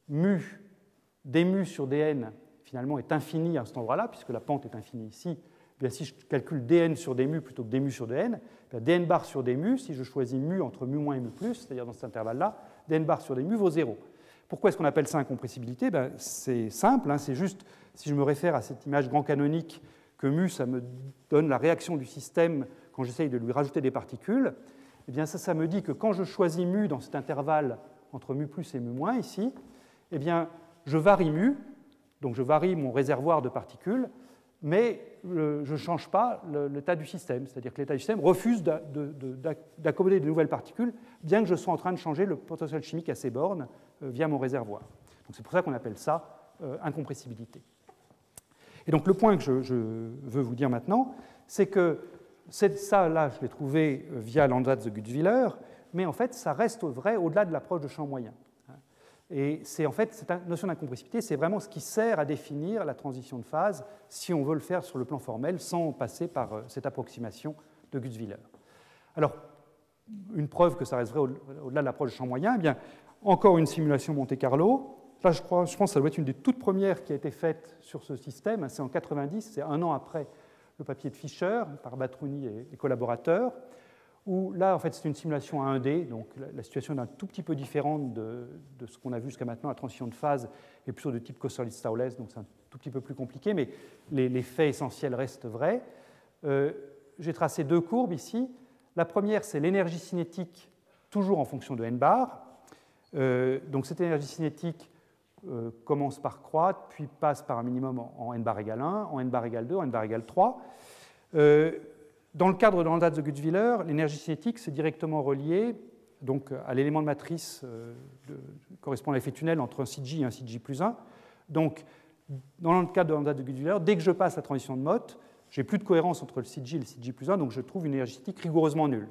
mu, dmu sur dn, finalement, est infini à cet endroit-là, puisque la pente est infinie ici, eh bien, si je calcule dn sur dmu plutôt que dmu sur dn, eh bien, dn bar sur dmu, si je choisis mu entre mu moins et mu plus, c'est-à-dire dans cet intervalle-là, dn bar sur dmu vaut 0. Pourquoi est-ce qu'on appelle ça incompressibilité? C'est simple, hein, c'est juste, si je me réfère à cette image grand canonique, que mu, ça me donne la réaction du système quand j'essaye de lui rajouter des particules, eh bien ça me dit que quand je choisis mu dans cet intervalle entre mu plus et mu moins, ici, eh bien, je varie mu, donc je varie mon réservoir de particules, mais je ne change pas l'état du système, c'est-à-dire que l'état du système refuse d'accommoder de nouvelles particules, bien que je sois en train de changer le potentiel chimique à ces bornes via mon réservoir. Donc c'est pour ça qu'on appelle ça incompressibilité. Et donc le point que je veux vous dire maintenant, c'est que ça, là, je l'ai trouvé via l'Ansatz de Gutzwiller, mais en fait, ça reste vrai au-delà de l'approche de champ moyen. Et c'est en fait, cette notion d'incompressibilité, c'est vraiment ce qui sert à définir la transition de phase si on veut le faire sur le plan formel sans passer par cette approximation de Gutzwiller. Alors, une preuve que ça reste vrai au-delà de l'approche de champ moyen, eh bien, encore une simulation Monte-Carlo. Là, je pense que ça doit être une des toutes premières qui a été faite sur ce système. C'est en 90, c'est un an après le papier de Fischer par Batrouni et collaborateurs, où là, en fait, c'est une simulation à 1D, donc la situation est un tout petit peu différente de ce qu'on a vu jusqu'à maintenant. La transition de phase est plutôt de type Kosterlitz-Thouless, donc c'est un tout petit peu plus compliqué, mais les faits essentiels restent vrais. J'ai tracé deux courbes ici. La première, c'est l'énergie cinétique, toujours en fonction de n bar. Donc cette énergie cinétique commence par croître, puis passe par un minimum en n bar égale 1, en n bar égale 2, en n bar égale 3. Dans le cadre de l'Ansatz de Gutzwiller, l'énergie cinétique c'est directement relié donc, à l'élément de matrice correspondant à l'effet tunnel entre un CG et un CG plus 1. Donc, dans le cadre de l'Ansatz de Gutzwiller, dès que je passe la transition de Mott, j'ai plus de cohérence entre le CG et le CG plus 1, donc je trouve une énergie cinétique rigoureusement nulle.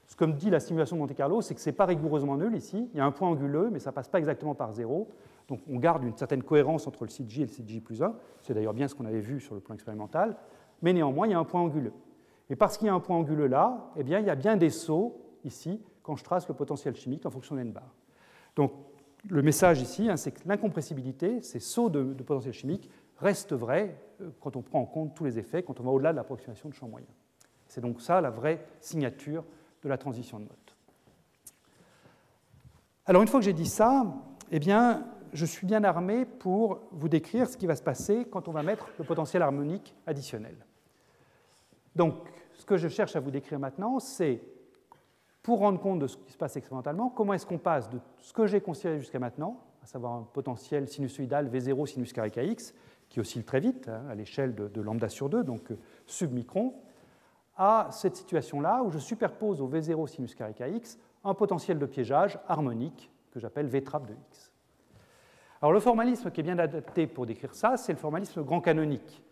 Ce que me dit la simulation de Monte-Carlo, c'est que ce n'est pas rigoureusement nul ici. Il y a un point anguleux, mais ça ne passe pas exactement par 0. Donc on garde une certaine cohérence entre le CG et le CG plus 1. C'est d'ailleurs bien ce qu'on avait vu sur le plan expérimental. Mais néanmoins, il y a un point anguleux. Et parce qu'il y a un point anguleux là, eh bien, il y a bien des sauts ici quand je trace le potentiel chimique en fonction de n bar. Donc le message ici, hein, c'est que l'incompressibilité, ces sauts de potentiel chimique, restent vrais quand on prend en compte tous les effets, quand on va au-delà de l'approximation de champ moyen. C'est donc ça la vraie signature de la transition de Mott. Alors une fois que j'ai dit ça, eh bien, je suis bien armé pour vous décrire ce qui va se passer quand on va mettre le potentiel harmonique additionnel. Donc, ce que je cherche à vous décrire maintenant, c'est, pour rendre compte de ce qui se passe expérimentalement, comment est-ce qu'on passe de ce que j'ai considéré jusqu'à maintenant, à savoir un potentiel sinusoïdal V0 sinus carré kx, qui oscille très vite, hein, à l'échelle de lambda sur 2, donc submicron, à cette situation-là où je superpose au V0 sinus carré kx un potentiel de piégeage harmonique que j'appelle V trap de x. Alors le formalisme qui est bien adapté pour décrire ça, c'est le formalisme grand canonique.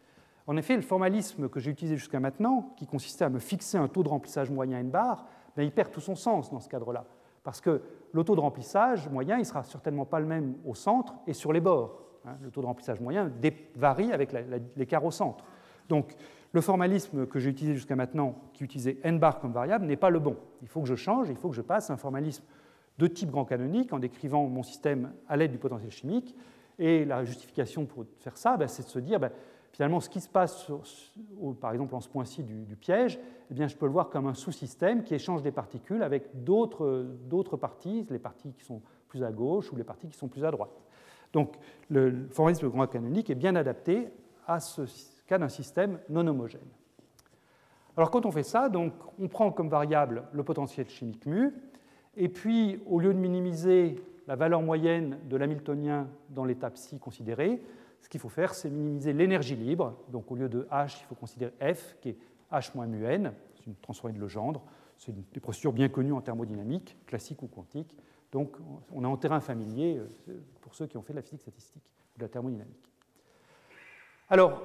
En effet, le formalisme que j'ai utilisé jusqu'à maintenant, qui consistait à me fixer un taux de remplissage moyen n bar, ben, il perd tout son sens dans ce cadre-là. Parce que le taux de remplissage moyen, il ne sera certainement pas le même au centre et sur les bords. Hein. Le taux de remplissage moyen varie avec l'écart au centre. Donc, le formalisme que j'ai utilisé jusqu'à maintenant, qui utilisait n bar comme variable, n'est pas le bon. Il faut que je change, il faut que je passe à un formalisme de type grand canonique en décrivant mon système à l'aide du potentiel chimique. Et la justification pour faire ça, ben, c'est de se dire, ben, finalement, ce qui se passe, par exemple, en ce point-ci du piège, eh bien, je peux le voir comme un sous-système qui échange des particules avec d'autres parties, les parties qui sont plus à gauche ou les parties qui sont plus à droite. Donc, le formalisme grand canonique est bien adapté à ce cas d'un système non homogène. Alors, quand on fait ça, donc, on prend comme variable le potentiel chimique mu, et puis, au lieu de minimiser la valeur moyenne de l'hamiltonien dans l'état psi considéré, ce qu'il faut faire, c'est minimiser l'énergie libre. Donc, au lieu de H, il faut considérer F, qui est H moins mu n. C'est une transformée de Legendre. C'est des procédures bien connues en thermodynamique, classique ou quantique. Donc, on est en terrain familier pour ceux qui ont fait de la physique statistique ou de la thermodynamique. Alors,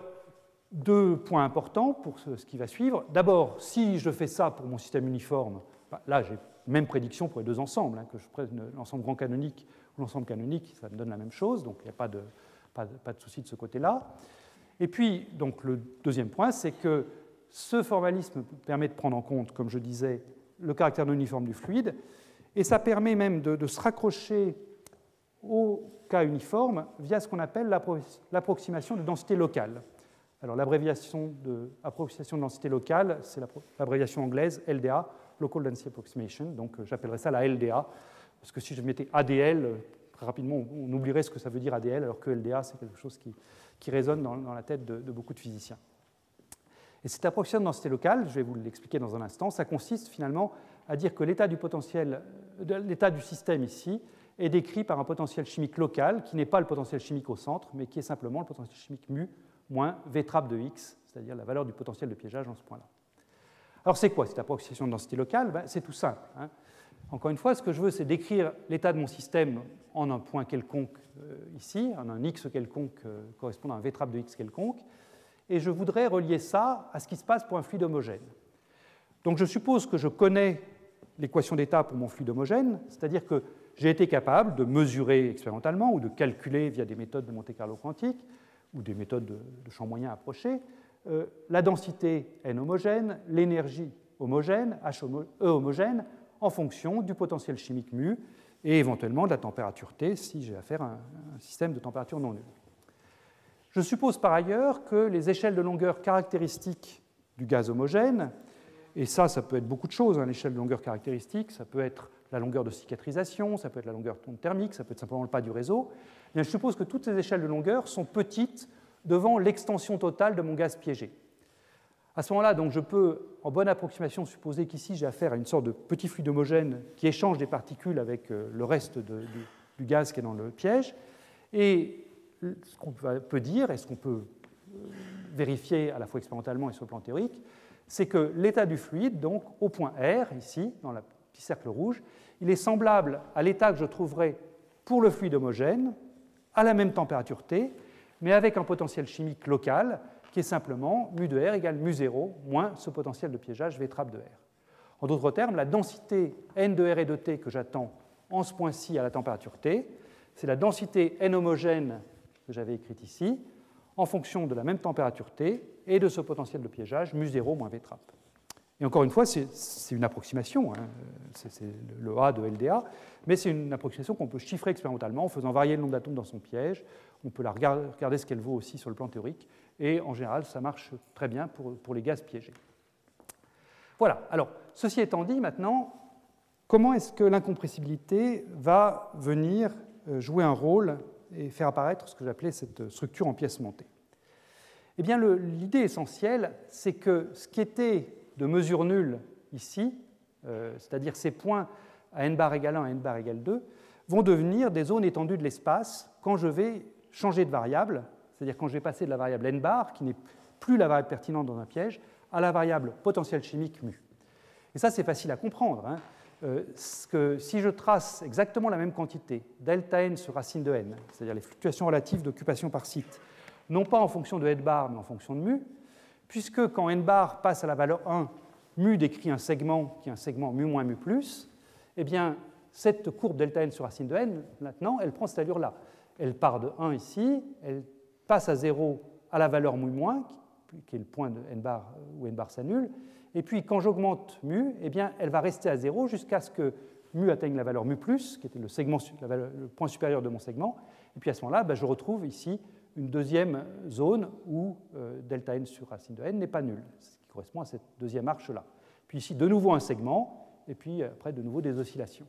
deux points importants pour ce qui va suivre. D'abord, si je fais ça pour mon système uniforme, là j'ai même prédiction pour les deux ensembles, que je prenne l'ensemble grand canonique ou l'ensemble canonique, ça me donne la même chose, donc il n'y a pas de souci de ce côté-là. Et puis, donc, le deuxième point, c'est que ce formalisme permet de prendre en compte, comme je disais, le caractère non uniforme du fluide, et ça permet même de se raccrocher au cas uniforme via ce qu'on appelle l'approximation de densité locale. Alors, l'abréviation d'approximation de densité locale, c'est l'abréviation anglaise LDA, Local Density Approximation, donc j'appellerais ça la LDA, parce que si je mettais ADL, très rapidement, on oublierait ce que ça veut dire ADL, alors que LDA, c'est quelque chose qui résonne dans la tête de beaucoup de physiciens. Et cette approximation de densité locale, je vais vous l'expliquer dans un instant, ça consiste finalement à dire que l'état du système ici est décrit par un potentiel chimique local qui n'est pas le potentiel chimique au centre, mais qui est simplement le potentiel chimique mu moins V trappe de x, c'est-à-dire la valeur du potentiel de piégeage dans ce point-là. Alors c'est quoi cette approximation de densité locale? C'est tout simple. Encore une fois, ce que je veux, c'est décrire l'état de mon système en un point quelconque ici, en un x quelconque correspondant à un V trappe de x quelconque, et je voudrais relier ça à ce qui se passe pour un fluide homogène. Donc je suppose que je connais l'équation d'état pour mon fluide homogène, c'est-à-dire que j'ai été capable de mesurer expérimentalement ou de calculer via des méthodes de Monte-Carlo quantique ou des méthodes de champ moyen approchées la densité n homogène, l'énergie homogène, E homogène, en fonction du potentiel chimique mu et éventuellement de la température T si j'ai affaire à un système de température non nulle. Je suppose par ailleurs que les échelles de longueur caractéristiques du gaz homogène, et ça peut être beaucoup de choses, l'échelle de longueur caractéristique, ça peut être la longueur de cicatrisation, ça peut être la longueur de onde thermique, ça peut être simplement le pas du réseau. Bien, je suppose que toutes ces échelles de longueur sont petites devant l'extension totale de mon gaz piégé. À ce moment-là, donc, je peux, en bonne approximation, supposer qu'ici j'ai affaire à une sorte de petit fluide homogène qui échange des particules avec le reste du gaz qui est dans le piège. Et ce qu'on peut dire, et ce qu'on peut vérifier à la fois expérimentalement et sur le plan théorique, c'est que l'état du fluide, donc au point R, ici, dans le petit cercle rouge, il est semblable à l'état que je trouverais pour le fluide homogène, à la même température T, mais avec un potentiel chimique local qui est simplement mu de R égale mu 0 moins ce potentiel de piégeage V trappe de R. En d'autres termes, la densité N de R et de T que j'attends en ce point-ci à la température T, c'est la densité N homogène que j'avais écrite ici, en fonction de la même température T et de ce potentiel de piégeage mu 0 moins V trappe. Et encore une fois, c'est une approximation, c'est le A de LDA, mais c'est une approximation qu'on peut chiffrer expérimentalement en faisant varier le nombre d'atomes dans son piège. On peut la regarder ce qu'elle vaut aussi sur le plan théorique, et en général, ça marche très bien pour les gaz piégés. Voilà, alors, ceci étant dit, maintenant, comment est-ce que l'incompressibilité va venir jouer un rôle et faire apparaître ce que j'appelais cette structure en pièces montées? Eh bien, l'idée essentielle, c'est que ce qui était de mesure nulle ici, c'est-à-dire ces points à n bar égale 1 à n bar égale 2, vont devenir des zones étendues de l'espace quand je vais changer de variable, c'est-à-dire quand je vais passer de la variable n bar, qui n'est plus la variable pertinente dans un piège, à la variable potentiel chimique mu. Et ça, c'est facile à comprendre. Que si je trace exactement la même quantité, delta n sur racine de n, c'est-à-dire les fluctuations relatives d'occupation par site, non pas en fonction de n bar, mais en fonction de mu, puisque quand n bar passe à la valeur 1, mu décrit un segment qui est un segment mu moins mu plus, eh bien, cette courbe delta n sur racine de n, maintenant, elle prend cette allure-là. Elle part de 1 ici, elle passe à 0 à la valeur mu moins, qui est le point de n bar où n bar s'annule, et puis quand j'augmente mu, eh bien, elle va rester à 0 jusqu'à ce que mu atteigne la valeur mu plus, qui était le point supérieur de mon segment, et puis à ce moment-là, je retrouve ici une deuxième zone où delta n sur racine de n n'est pas nul, ce qui correspond à cette deuxième arche-là. Puis ici, de nouveau un segment, et puis après, de nouveau des oscillations.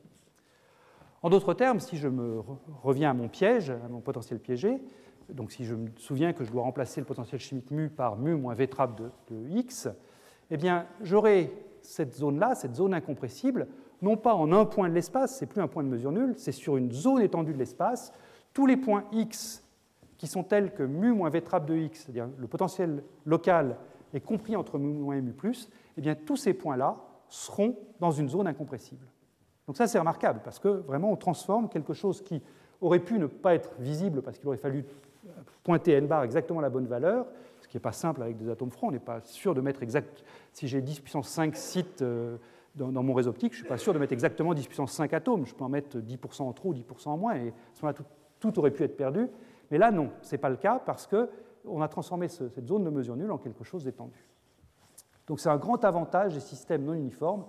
En d'autres termes, si je me reviens à mon piège, à mon potentiel piégé, donc si je me souviens que je dois remplacer le potentiel chimique mu par mu moins V trappe de x, eh bien, j'aurai cette zone-là, cette zone incompressible, non pas en un point de l'espace, c'est plus un point de mesure nulle, c'est sur une zone étendue de l'espace, tous les points x qui sont tels que mu moins V trappe de x, c'est-à-dire le potentiel local est compris entre mu moins et mu plus, eh bien, tous ces points-là seront dans une zone incompressible. Donc ça, c'est remarquable, parce que vraiment, on transforme quelque chose qui aurait pu ne pas être visible, parce qu'il aurait fallu pointer n bar exactement la bonne valeur, ce qui n'est pas simple avec des atomes froids. On n'est pas sûr de mettre exact. Si j'ai 10 puissance 5 sites dans mon réseau optique, je ne suis pas sûr de mettre exactement 10 puissance 5 atomes. Je peux en mettre 10% en trop ou 10% en moins, et à ce moment-là, tout aurait pu être perdu. Mais là, non, ce n'est pas le cas parce qu'on a transformé cette zone de mesure nulle en quelque chose d'étendu. Donc c'est un grand avantage des systèmes non uniformes,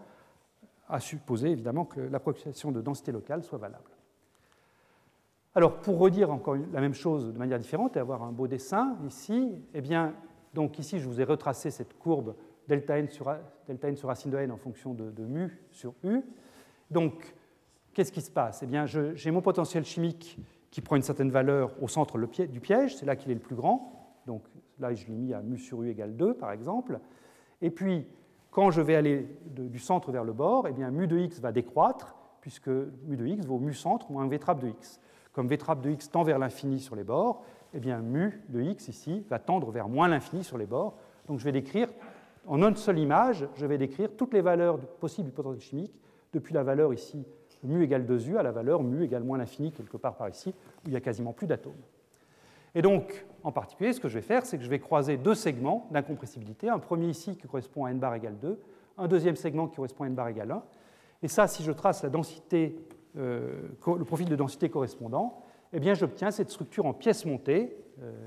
à supposer évidemment que l'approximation de densité locale soit valable. Alors, pour redire encore la même chose de manière différente et avoir un beau dessin ici, eh bien, donc ici, je vous ai retracé cette courbe delta n sur racine de n en fonction de mu sur u. Donc, qu'est-ce qui se passe? Eh bien, j'ai mon potentiel chimique qui prend une certaine valeur au centre du piège, c'est là qu'il est le plus grand. Donc là, je l'ai mis à mu sur u égale 2, par exemple. Et puis, quand je vais aller du centre vers le bord, eh bien, mu de x va décroître, puisque mu de x vaut mu centre moins v trappe de x. Comme v trappe de x tend vers l'infini sur les bords, eh bien, mu de x ici va tendre vers moins l'infini sur les bords. Donc je vais décrire, en une seule image, je vais décrire toutes les valeurs possibles du potentiel chimique, depuis la valeur ici mu égale 2u à la valeur mu égale moins l'infini, quelque part par ici, où il n'y a quasiment plus d'atomes. Et donc, en particulier, ce que je vais faire, c'est que je vais croiser deux segments d'incompressibilité, un premier ici qui correspond à n bar égale 2, un deuxième segment qui correspond à n bar égale 1. Et ça, si je trace la densité, le profil de densité correspondant, eh bien, j'obtiens cette structure en pièces montées,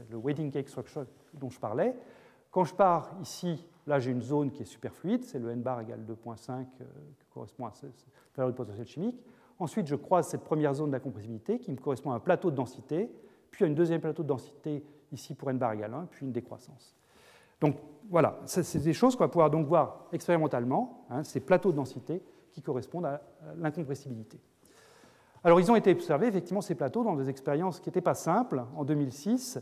le wedding cake structure dont je parlais. Quand je pars ici, là, j'ai une zone qui est superfluide, c'est le n bar égale 2,5 qui correspond à cette valeur du potentiel chimique. Ensuite, je croise cette première zone d'incompressibilité qui me correspond à un plateau de densité, puis à une deuxième plateau de densité ici pour n bar égale 1, puis une décroissance. Donc voilà, c'est des choses qu'on va pouvoir donc voir expérimentalement, ces plateaux de densité qui correspondent à l'incompressibilité. Alors ils ont été observés, effectivement, ces plateaux dans des expériences qui n'étaient pas simples en 2006,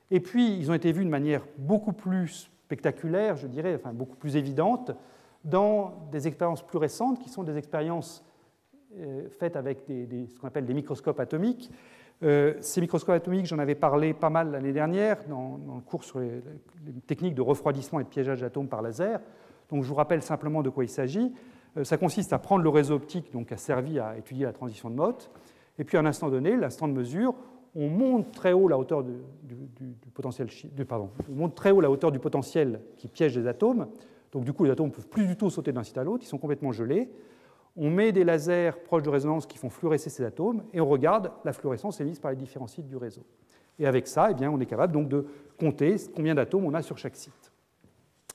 et puis ils ont été vus de manière beaucoup plus spectaculaire, je dirais, enfin beaucoup plus évidente, dans des expériences plus récentes, qui sont des expériences faites avec ce qu'on appelle des microscopes atomiques. Ces microscopes atomiques, j'en avais parlé pas mal l'année dernière dans le cours sur les techniques de refroidissement et de piégeage d'atomes par laser. Donc je vous rappelle simplement de quoi il s'agit. Ça consiste à prendre le réseau optique donc, qui a servi à étudier la transition de Mott, et puis à un instant donné, l'instant de mesure, on monte très haut la hauteur on monte très haut la hauteur du potentiel qui piège les atomes. Donc du coup, les atomes ne peuvent plus du tout sauter d'un site à l'autre, ils sont complètement gelés. On met des lasers proches de résonance qui font fluorescer ces atomes, et on regarde la fluorescence émise par les différents sites du réseau. Et avec ça, eh bien, on est capable donc de compter combien d'atomes on a sur chaque site.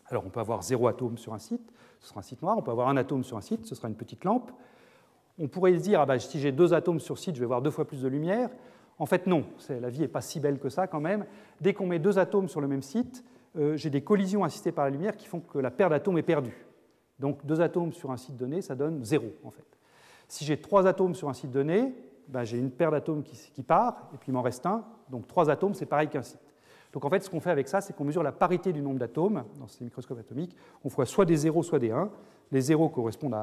Alors on peut avoir 0 atome sur un site, ce sera un site noir. On peut avoir un atome sur un site, ce sera une petite lampe. On pourrait se dire, ah ben, si j'ai 2 atomes sur site, je vais avoir 2 fois plus de lumière. En fait, non, la vie n'est pas si belle que ça quand même. Dès qu'on met 2 atomes sur le même site, j'ai des collisions assistées par la lumière qui font que la paire d'atomes est perdue. Donc 2 atomes sur un site donné, ça donne 0 en fait. Si j'ai 3 atomes sur un site donné, ben, j'ai une paire d'atomes qui part, et puis il m'en reste un. Donc 3 atomes, c'est pareil qu'un site. Donc en fait, ce qu'on fait avec ça, c'est qu'on mesure la parité du nombre d'atomes dans ces microscopes atomiques. On voit soit des 0, soit des 1. Les 0 correspondent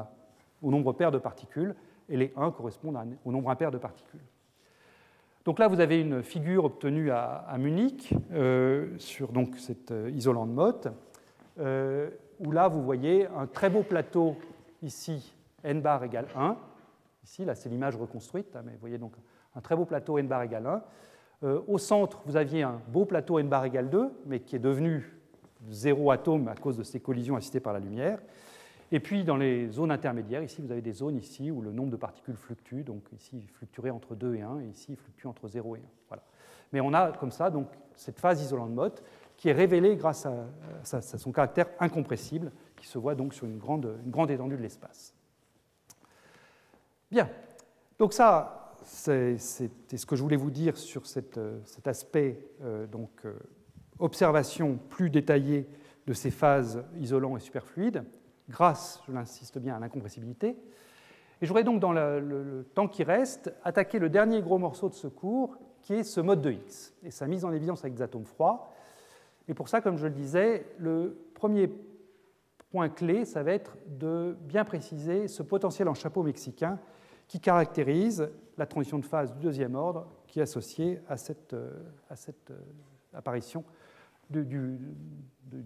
au nombre pair de particules, et les 1 correspondent au nombre impair de particules. Donc là, vous avez une figure obtenue à Munich sur donc, cet isolant de Mott, où là, vous voyez un très beau plateau ici, n bar égale 1. Ici, là, c'est l'image reconstruite, mais vous voyez donc un très beau plateau n bar égale 1. Au centre, vous aviez un beau plateau n bar égale 2, mais qui est devenu 0 atome à cause de ces collisions assistées par la lumière. Et puis, dans les zones intermédiaires, ici, vous avez des zones ici où le nombre de particules fluctue. Donc ici, il fluctuerait entre 2 et 1, et ici, il fluctue entre 0 et 1. Voilà. Mais on a comme ça donc, cette phase isolante de Mott qui est révélée grâce à son caractère incompressible, qui se voit donc sur une grande étendue de l'espace. Bien. Donc ça, c'était ce que je voulais vous dire sur cet aspect observation plus détaillée de ces phases isolants et superfluides, grâce, je l'insiste bien, à l'incompressibilité. Et je voudrais donc, dans le temps qui reste, attaquer le dernier gros morceau de ce cours, qui est ce mode de X, et sa mise en évidence avec des atomes froids. Et pour ça, comme je le disais, le premier point clé, ça va être de bien préciser ce potentiel en chapeau mexicain qui caractérise la transition de phase du deuxième ordre qui est associée à cette apparition du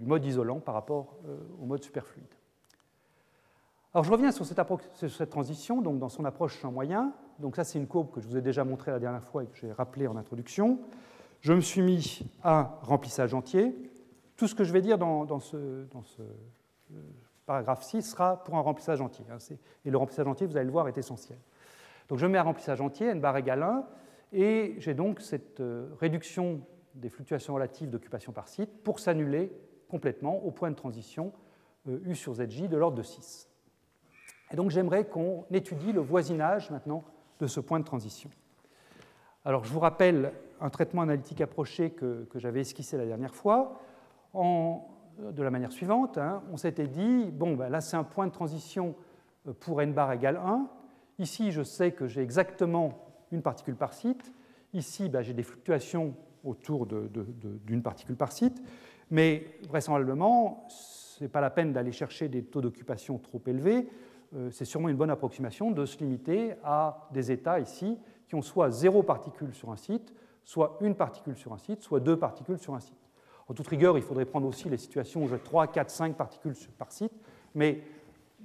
mode isolant par rapport au mode superfluide. Alors je reviens sur cette transition, donc dans son approche champ moyen. Donc ça, c'est une courbe que je vous ai déjà montrée la dernière fois et que j'ai rappelée en introduction. Je me suis mis à remplissage entier. Tout ce que je vais dire dans ce paragraphe-ci sera pour un remplissage entier. Et le remplissage entier, vous allez le voir, est essentiel. Donc je mets un remplissage entier, n bar égale 1, et j'ai donc cette réduction des fluctuations relatives d'occupation par site pour s'annuler complètement au point de transition U sur ZJ de l'ordre de 6. Et donc j'aimerais qu'on étudie le voisinage maintenant de ce point de transition. Alors je vous rappelle un traitement analytique approché que j'avais esquissé la dernière fois de la manière suivante. On s'était dit, bon, ben là c'est un point de transition pour n bar égale 1. Ici je sais que j'ai exactement une particule par site. Ici ben, j'ai des fluctuations autour d'une particule par site. Mais vraisemblablement, ce n'est pas la peine d'aller chercher des taux d'occupation trop élevés. C'est sûrement une bonne approximation de se limiter à des états ici qui ont soit 0 particules sur un site, soit une particule sur un site, soit 2 particules sur un site. En toute rigueur, il faudrait prendre aussi les situations où j'ai 3, 4, 5 particules par site, mais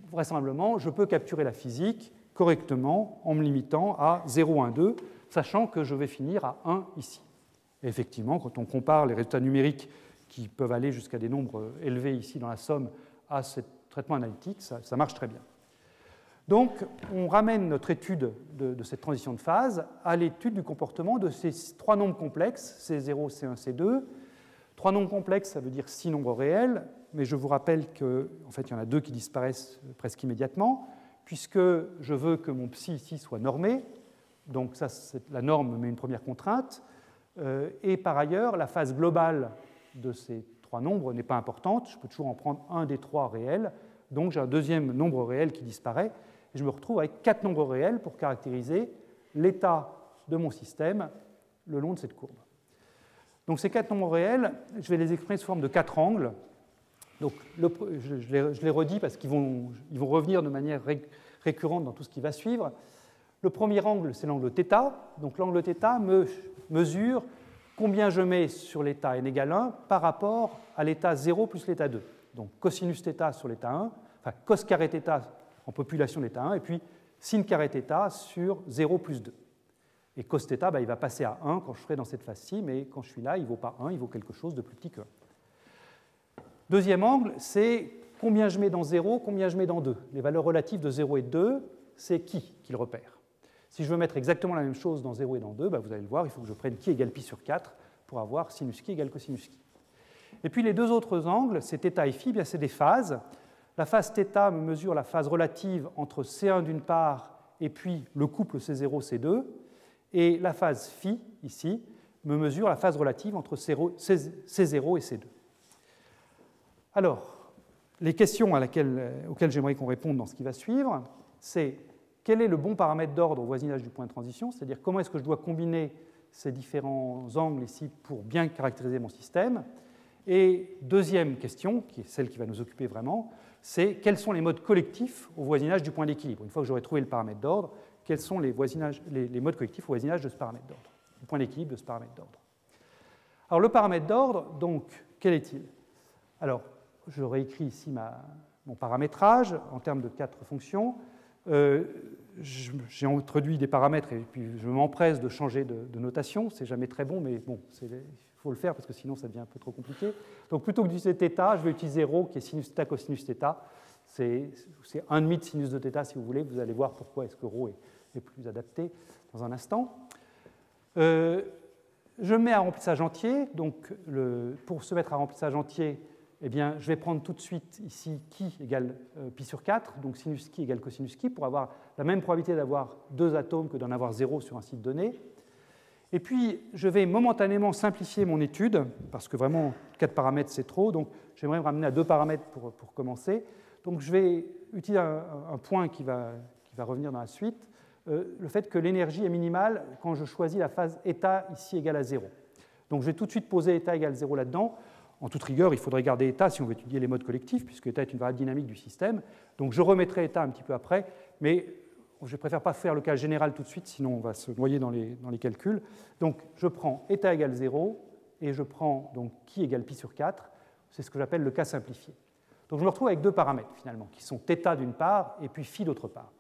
vraisemblablement, je peux capturer la physique correctement en me limitant à 0, 1, 2, sachant que je vais finir à 1 ici. Et effectivement, quand on compare les résultats numériques qui peuvent aller jusqu'à des nombres élevés ici dans la somme à ce traitement analytique, ça marche très bien. Donc, on ramène notre étude de cette transition de phase à l'étude du comportement de ces 3 nombres complexes, C0, C1, C2. 3 nombres complexes, ça veut dire 6 nombres réels, mais je vous rappelle qu'en fait, il y en a 2 qui disparaissent presque immédiatement, puisque je veux que mon psi ici soit normé. Donc, ça, la norme met une première contrainte. Et par ailleurs, la phase globale de ces 3 nombres n'est pas importante. Je peux toujours en prendre un des 3 réels. Donc, j'ai un deuxième nombre réel qui disparaît. Et je me retrouve avec 4 nombres réels pour caractériser l'état de mon système le long de cette courbe. Donc ces 4 nombres réels, je vais les exprimer sous forme de 4 angles. Donc, je les redis parce qu'ils vont revenir de manière récurrente dans tout ce qui va suivre. Le premier angle, c'est l'angle θ. Donc l'angle θ mesure combien je mets sur l'état n égale 1 par rapport à l'état 0 plus l'état 2. Donc cosinus θ sur l'état 1, enfin cos carré θ en population d'état 1, et puis sin carré θ sur 0 plus 2. Et cos θ, il va passer à 1 quand je serai dans cette phase-ci, mais quand je suis là, il ne vaut pas 1, il vaut quelque chose de plus petit que 1. Deuxième angle, c'est combien je mets dans 0, combien je mets dans 2. Les valeurs relatives de 0 et de 2, c'est qui le repère. Si je veux mettre exactement la même chose dans 0 et dans 2, vous allez le voir, il faut que je prenne qui égale pi sur 4 pour avoir sinus qui égale cosinus qui. Et puis les deux autres angles, c'est θ et φ, c'est des phases. La phase θ me mesure la phase relative entre C1 d'une part et puis le couple C0, C2. Et la phase φ, ici, me mesure la phase relative entre C0 et C2. Alors, les questions auxquelles j'aimerais qu'on réponde dans ce qui va suivre, c'est quel est le bon paramètre d'ordre au voisinage du point de transition, c'est-à-dire comment est-ce que je dois combiner ces différents angles ici pour bien caractériser mon système. Et deuxième question, qui est celle qui va nous occuper vraiment, c'est quels sont les modes collectifs au voisinage du point d'équilibre. Une fois que j'aurai trouvé le paramètre d'ordre, quels sont les modes collectifs au voisinage de ce paramètre d'ordre, du point d'équilibre de ce paramètre d'ordre. Alors le paramètre d'ordre, donc, quel est-il? Alors, je réécris ici mon paramétrage en termes de 4 fonctions. J'ai introduit des paramètres et puis je m'empresse de changer de notation. C'est jamais très bon, mais bon, il faut le faire parce que sinon ça devient un peu trop compliqué. Donc plutôt que d'utiliser θ, je vais utiliser ρ qui est sinus θ cosinus θ. C'est 1,5 de sinus de θ si vous voulez. Vous allez voir pourquoi est-ce que ρ est plus adapté dans un instant. Je mets un remplissage entier. Donc pour se mettre à remplissage entier, eh bien, je vais prendre tout de suite ici qui égale pi sur 4, donc sinus qui égale cosinus qui, pour avoir la même probabilité d'avoir 2 atomes que d'en avoir 0 sur un site donné. Et puis, je vais momentanément simplifier mon étude, parce que vraiment, 4 paramètres, c'est trop, donc j'aimerais me ramener à 2 paramètres pour commencer. Donc, je vais utiliser un point qui va revenir dans la suite, le fait que l'énergie est minimale quand je choisis la phase état ici égale à 0. Donc, je vais tout de suite poser état égale 0 là-dedans. En toute rigueur, il faudrait garder état si on veut étudier les modes collectifs, puisque état est une variable dynamique du système. Donc je remettrai état un petit peu après, mais je préfère pas faire le cas général tout de suite, sinon on va se noyer dans les calculs. Donc je prends état égale 0, et je prends donc qui égale pi sur 4. C'est ce que j'appelle le cas simplifié. Donc je me retrouve avec 2 paramètres finalement, qui sont θ d'une part et puis phi d'autre part.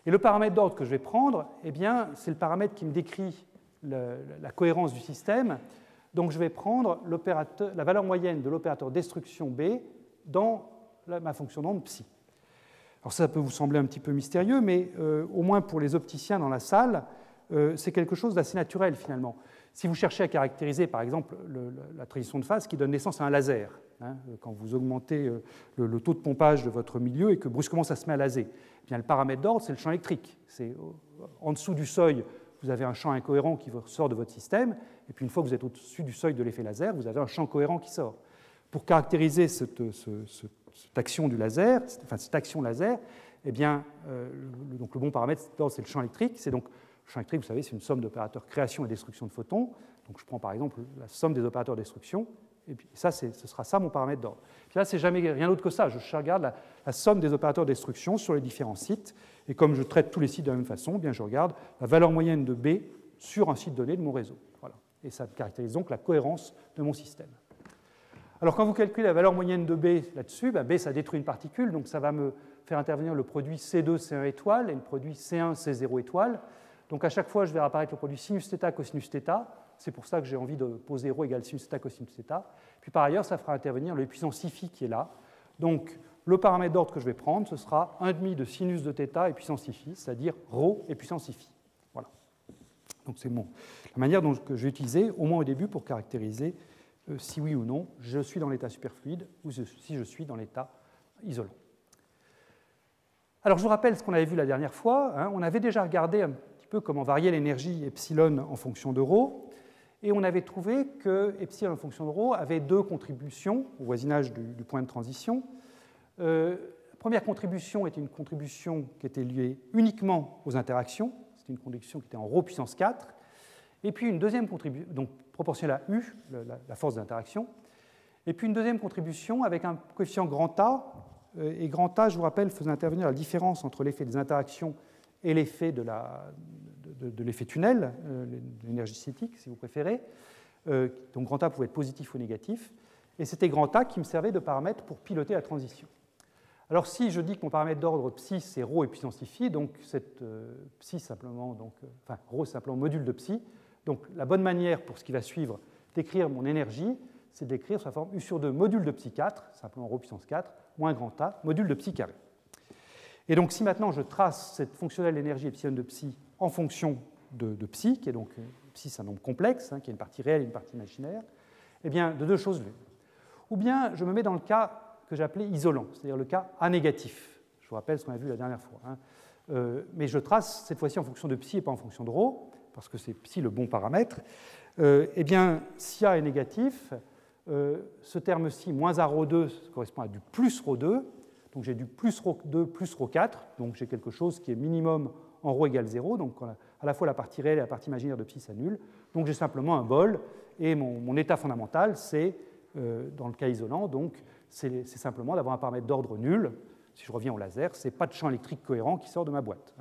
Et le paramètre d'ordre que je vais prendre, eh bien, c'est le paramètre qui me décrit la cohérence du système. Donc je vais prendre la valeur moyenne de l'opérateur destruction B dans ma fonction d'onde psi. Alors ça peut vous sembler un petit peu mystérieux, mais au moins pour les opticiens dans la salle, c'est quelque chose d'assez naturel finalement. Si vous cherchez à caractériser par exemple la transition de phase qui donne naissance à un laser, hein, quand vous augmentez le taux de pompage de votre milieu et que brusquement ça se met à laser, eh bien, le paramètre d'ordre c'est le champ électrique. En dessous du seuil, vous avez un champ incohérent qui sort de votre système, et puis une fois que vous êtes au-dessus du seuil de l'effet laser, vous avez un champ cohérent qui sort. Pour caractériser cette action du laser, cette action laser, eh bien, donc le bon paramètre d'ordre c'est le champ électrique. C'est donc le champ électrique, vous savez, c'est une somme d'opérateurs création et destruction de photons. Donc je prends par exemple la somme des opérateurs destruction, et puis ça, ce sera ça mon paramètre d'ordre. Puis là, c'est jamais rien d'autre que ça. Je regarde la somme des opérateurs destruction sur les différents sites, et comme je traite tous les sites de la même façon, eh bien, je regarde la valeur moyenne de B sur un site donné de mon réseau. Voilà. Et ça caractérise donc la cohérence de mon système. Alors quand vous calculez la valeur moyenne de B là-dessus, B ça détruit une particule, donc ça va me faire intervenir le produit C2, C1 étoile et le produit C1, C0 étoile. Donc à chaque fois, je vais apparaître le produit sinus θ, cosinus θ. C'est pour ça que j'ai envie de poser ρ égale sinus θ, cosinus θ. Puis par ailleurs, ça fera intervenir le puissance phi qui est là. Donc le paramètre d'ordre que je vais prendre, ce sera 1,5 de sinus de θ et puissance phi, c'est-à-dire ρ et puissance phi. Voilà. Donc c'est la manière dont je vais utiliser, au moins au début, pour caractériser si oui ou non je suis dans l'état superfluide ou si je suis dans l'état isolant. Alors je vous rappelle ce qu'on avait vu la dernière fois. Hein, on avait déjà regardé un petit peu comment variait l'énergie epsilon en fonction de ρ, et on avait trouvé que epsilon en fonction de ρ avait deux contributions au voisinage du point de transition. La première contribution était une contribution qui était liée uniquement aux interactions, c'était une contribution qui était en ρ puissance 4, et puis une deuxième contribution, donc proportionnelle à U, la force d'interaction, et puis une deuxième contribution avec un coefficient grand A, et grand A, je vous rappelle, faisait intervenir la différence entre l'effet des interactions et l'effet de l'effet tunnel, l'énergie cinétique, si vous préférez. Donc grand A pouvait être positif ou négatif, et c'était grand A qui me servait de paramètre pour piloter la transition. Alors si je dis que mon paramètre d'ordre psi c'est ρ et puissance phi, donc cette psi simplement, ρ c'est simplement module de psi, donc la bonne manière pour ce qui va suivre d'écrire mon énergie, c'est d'écrire sous la forme U sur 2 module de psi 4, simplement ρ puissance 4, moins grand A, module de psi carré. Et donc si maintenant je trace cette fonctionnelle d'énergie epsilon de psi en fonction de psi, qui est donc psi c'est un nombre complexe, hein, qui a une partie réelle et une partie imaginaire, eh bien de deux choses l'une. Ou bien je me mets dans le cas que j'appelais isolant, c'est-à-dire le cas A négatif. Je vous rappelle ce qu'on a vu la dernière fois. Hein. Mais je trace cette fois-ci en fonction de psi et pas en fonction de ρ, parce que c'est psi le bon paramètre. Eh bien, si A est négatif, ce terme-ci, moins A ρ2, correspond à du plus ρ2, donc j'ai du plus ρ2 plus ρ4, donc j'ai quelque chose qui est minimum en ρ égale 0, donc à la fois la partie réelle et la partie imaginaire de psi s'annulent, donc j'ai simplement un bol, et mon état fondamental, c'est, dans le cas isolant, donc c'est simplement d'avoir un paramètre d'ordre nul. Si je reviens au laser, ce n'est pas de champ électrique cohérent qui sort de ma boîte.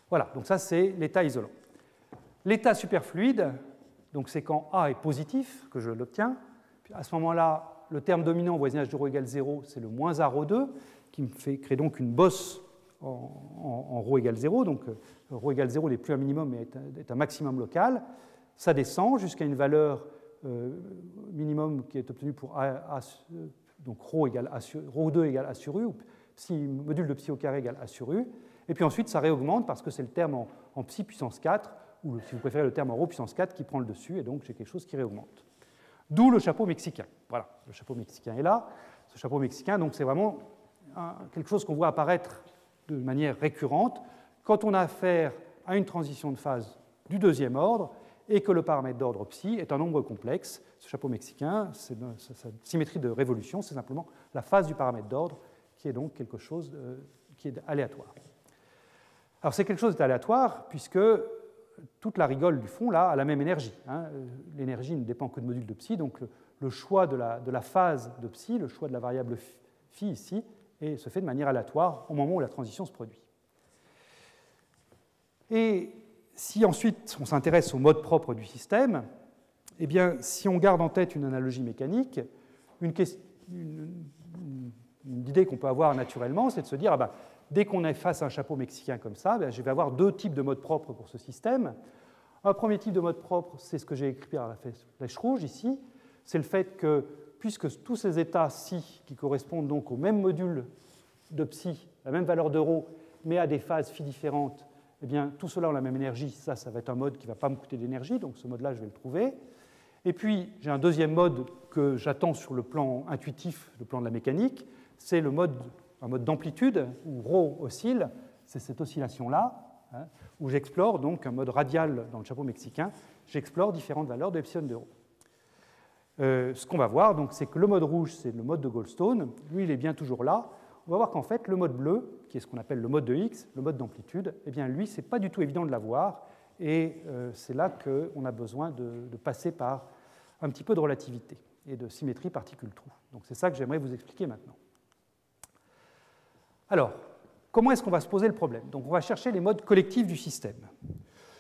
Voilà, donc ça c'est l'état isolant. L'état superfluide, donc c'est quand A est positif que je l'obtiens. À ce moment-là, le terme dominant au voisinage de ρ égale 0, c'est le moins A ρ2, qui me crée donc une bosse en ρ égale 0. Donc ρ égale 0 n'est plus un minimum, mais est un maximum local. Ça descend jusqu'à une valeur minimum qui est obtenue pour A, donc ρ2 égale A sur U, ou psi, module de psi au carré égale A sur U. Et puis ensuite, ça réaugmente parce que c'est le terme en psi puissance 4, ou si vous préférez le terme en ρ puissance 4 qui prend le dessus, et donc j'ai quelque chose qui réaugmente. D'où le chapeau mexicain. Voilà, le chapeau mexicain est là. Ce chapeau mexicain, donc c'est vraiment quelque chose qu'on voit apparaître de manière récurrente quand on a affaire à une transition de phase du deuxième ordre et que le paramètre d'ordre psi est un nombre complexe. Ce chapeau mexicain, sa symétrie de révolution, c'est simplement la phase du paramètre d'ordre qui est donc quelque chose qui est aléatoire. Alors c'est quelque chose d'aléatoire puisque toute la rigole du fond là a la même énergie. Hein. L'énergie ne dépend que de module de psi, donc le choix de la phase de psi, le choix de la variable phi ici, se fait de manière aléatoire au moment où la transition se produit. Et si ensuite on s'intéresse au mode propre du système, eh bien, si on garde en tête une analogie mécanique, une idée qu'on peut avoir naturellement, c'est de se dire, dès qu'on est face à un chapeau mexicain comme ça, je vais avoir deux types de modes propres pour ce système. Un premier type de mode propre, c'est ce que j'ai écrit à la flèche rouge ici, c'est le fait que, puisque tous ces états-ci, qui correspondent donc au même module de psi, la même valeur de ρ, mais à des phases phi différentes, eh bien, tout cela ont la même énergie, ça va être un mode qui ne va pas me coûter d'énergie, donc ce mode-là, je vais le trouver. Et puis, j'ai un deuxième mode que j'attends sur le plan intuitif, le plan de la mécanique, c'est un mode d'amplitude, où ρ oscille, c'est cette oscillation-là, hein, où j'explore donc un mode radial dans le chapeau mexicain, j'explore différentes valeurs de epsilon de ρ. Ce qu'on va voir, c'est que le mode rouge, c'est le mode de Goldstone, lui, il est bien toujours là. On va voir qu'en fait, le mode bleu, qui est ce qu'on appelle le mode de Higgs, le mode d'amplitude, eh bien, lui, ce n'est pas du tout évident de l'avoir, et c'est là qu'on a besoin de passer par un petit peu de relativité et de symétrie particule-trou. Donc c'est ça que j'aimerais vous expliquer maintenant. Alors, comment est-ce qu'on va se poser le problème? Donc on va chercher les modes collectifs du système.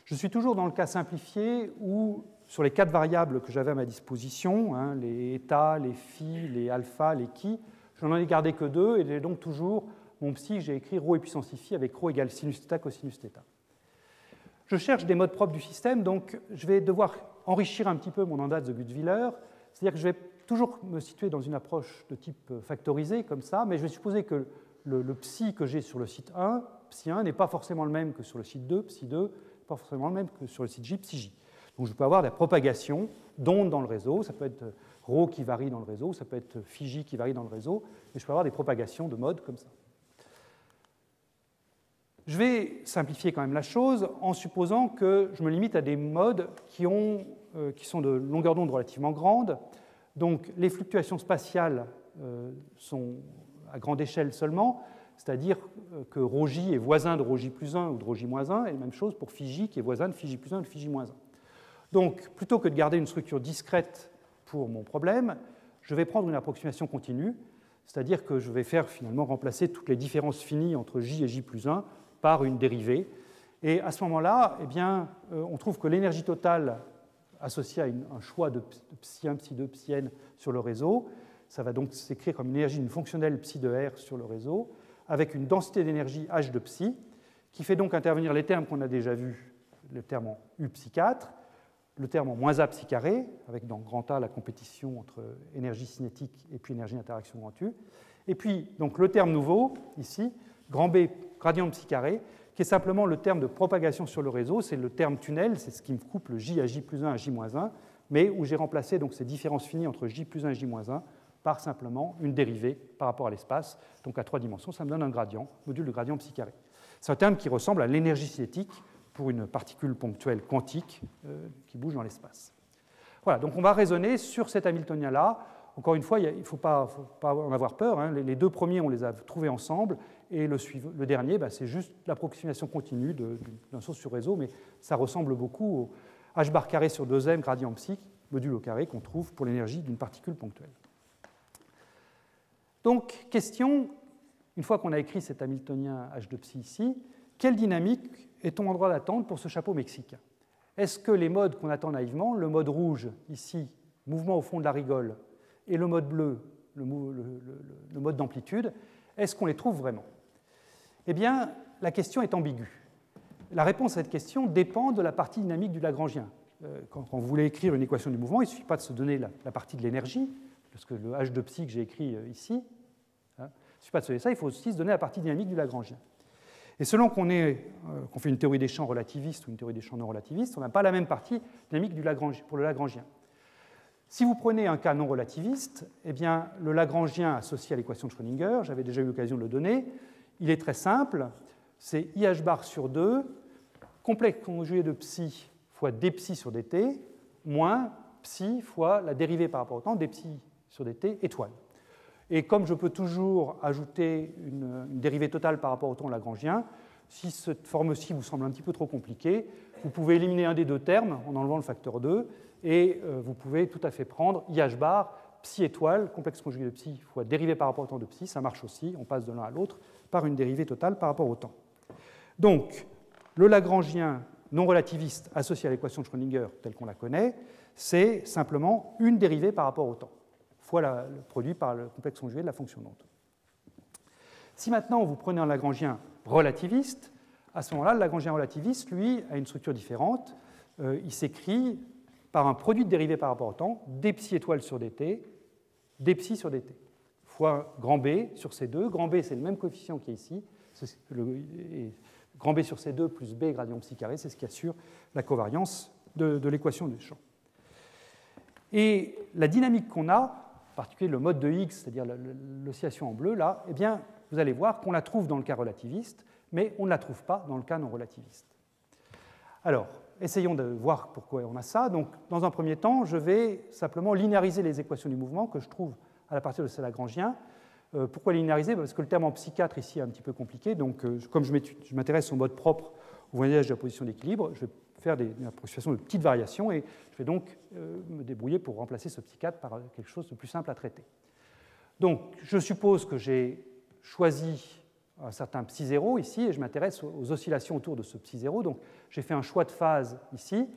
Je suis toujours dans le cas simplifié où, sur les 4 variables que j'avais à ma disposition, hein, les états, les phi, les alpha, les chi, je n'en ai gardé que 2, et j'ai donc toujours mon psi que j'ai écrit ρ et puissance phi avec ρ égale sinus θ cosinus θ. Je cherche des modes propres du système, donc je vais devoir enrichir un petit peu mon andaz de Gutzwiller, c'est-à-dire que je vais toujours me situer dans une approche de type factorisé, comme ça, mais je vais supposer que le psi que j'ai sur le site 1, psi 1, n'est pas forcément le même que sur le site 2, psi 2, pas forcément le même que sur le site J, psi J. Donc je peux avoir des propagations d'ondes dans le réseau, ça peut être ρ qui varie dans le réseau, ça peut être phi J qui varie dans le réseau, et je peux avoir des propagations de modes comme ça. Je vais simplifier quand même la chose en supposant que je me limite à des modes qui sont de longueur d'onde relativement grande. Donc les fluctuations spatiales sont à grande échelle seulement, c'est-à-dire que ρj est voisin de ρj plus 1 ou de ρj moins 1, et la même chose pour phi j qui est voisin de phi j plus 1 ou de phi j moins 1. Donc plutôt que de garder une structure discrète pour mon problème, je vais prendre une approximation continue, c'est-à-dire que je vais faire finalement remplacer toutes les différences finies entre j et j plus 1 par une dérivée. Et à ce moment-là, eh bien, on trouve que l'énergie totale associée à un choix de psi 1, psi 2, psi n sur le réseau, ça va donc s'écrire comme une énergie d'une fonctionnelle psi de R sur le réseau, avec une densité d'énergie H de psi, qui fait donc intervenir les termes qu'on a déjà vus, le terme en U psi 4, le terme en moins A psi carré, avec dans grand A la compétition entre énergie cinétique et puis énergie d'interaction grand U, et puis donc le terme nouveau, ici, grand B gradient de psi carré, qui est simplement le terme de propagation sur le réseau, c'est le terme tunnel, c'est ce qui me couple J à J plus 1 à J moins 1, mais où j'ai remplacé donc ces différences finies entre J plus 1 et J moins 1 par simplement une dérivée par rapport à l'espace, donc à 3 dimensions, ça me donne un gradient, module de gradient psi carré. C'est un terme qui ressemble à l'énergie cinétique pour une particule ponctuelle quantique qui bouge dans l'espace. Voilà, donc on va raisonner sur cet Hamiltonien-là. Encore une fois, il ne faut pas en avoir peur, hein. Les 2 premiers, on les a trouvés ensemble, et le dernier, c'est juste l'approximation continue d'un source sur réseau, mais ça ressemble beaucoup au h bar carré sur 2m gradient psi, module au carré, qu'on trouve pour l'énergie d'une particule ponctuelle. Donc, question, une fois qu'on a écrit cet Hamiltonien h de psi ici, quelle dynamique est-on en droit d'attendre pour ce chapeau mexicain? Est-ce que les modes qu'on attend naïvement, le mode rouge, ici, mouvement au fond de la rigole, et le mode bleu, le mode d'amplitude, est-ce qu'on les trouve vraiment? Eh bien, la question est ambiguë. La réponse à cette question dépend de la partie dynamique du Lagrangien. Quand vous voulez écrire une équation du mouvement, il ne suffit pas de se donner la partie de l'énergie, parce que le h de psi que j'ai écrit ici, hein, il ne suffit pas de se donner ça, il faut aussi se donner la partie dynamique du Lagrangien. Et selon qu'on fait une théorie des champs relativiste ou une théorie des champs non relativistes, on n'a pas la même partie dynamique pour le Lagrangien. Si vous prenez un cas non relativiste, eh bien, le Lagrangien associé à l'équation de Schrödinger, j'avais déjà eu l'occasion de le donner, il est très simple, c'est IH bar sur 2, complexe conjugué de psi fois dψ sur dt, moins psi fois la dérivée par rapport au temps, dψ sur dt étoile. Et comme je peux toujours ajouter une dérivée totale par rapport au temps lagrangien, si cette forme-ci vous semble un petit peu trop compliquée, vous pouvez éliminer un des 2 termes en enlevant le facteur 2, et vous pouvez tout à fait prendre IH bar, psi étoile, complexe conjugué de psi fois dérivée par rapport au temps de psi, ça marche aussi, on passe de l'un à l'autre par une dérivée totale par rapport au temps. Donc, le Lagrangien non relativiste associé à l'équation de Schrödinger telle qu'on la connaît, c'est simplement une dérivée par rapport au temps, fois le produit par le complexe conjugué de la fonction d'onde. Si maintenant vous prenez un Lagrangien relativiste, à ce moment-là, le Lagrangien relativiste, lui, a une structure différente. il s'écrit par un produit de dérivée par rapport au temps, dψ étoile sur dt, dψ sur dt, fois grand B sur C2. Grand B, c'est le même coefficient qui est ici. Grand B sur C2 plus B gradient psi carré, c'est ce qui assure la covariance de l'équation du champ. Et la dynamique qu'on a, en particulier le mode de Higgs, c'est-à-dire l'oscillation en bleu, là, eh bien, vous allez voir qu'on la trouve dans le cas relativiste, mais on ne la trouve pas dans le cas non relativiste. Alors, essayons de voir pourquoi on a ça. Donc, dans un premier temps, je vais simplement linéariser les équations du mouvement que je trouve à partir de ce lagrangien. Pourquoi linéariser? Parce que le terme en ψ4 ici est un petit peu compliqué. Donc, comme je m'intéresse au mode propre au voyage de la position d'équilibre, je vais faire une approximation de petites variations et je vais donc me débrouiller pour remplacer ce ψ4 par quelque chose de plus simple à traiter. Donc, je suppose que j'ai choisi un certain ψ0 ici et je m'intéresse aux oscillations autour de ce ψ0. Donc, j'ai fait un choix de phase ici.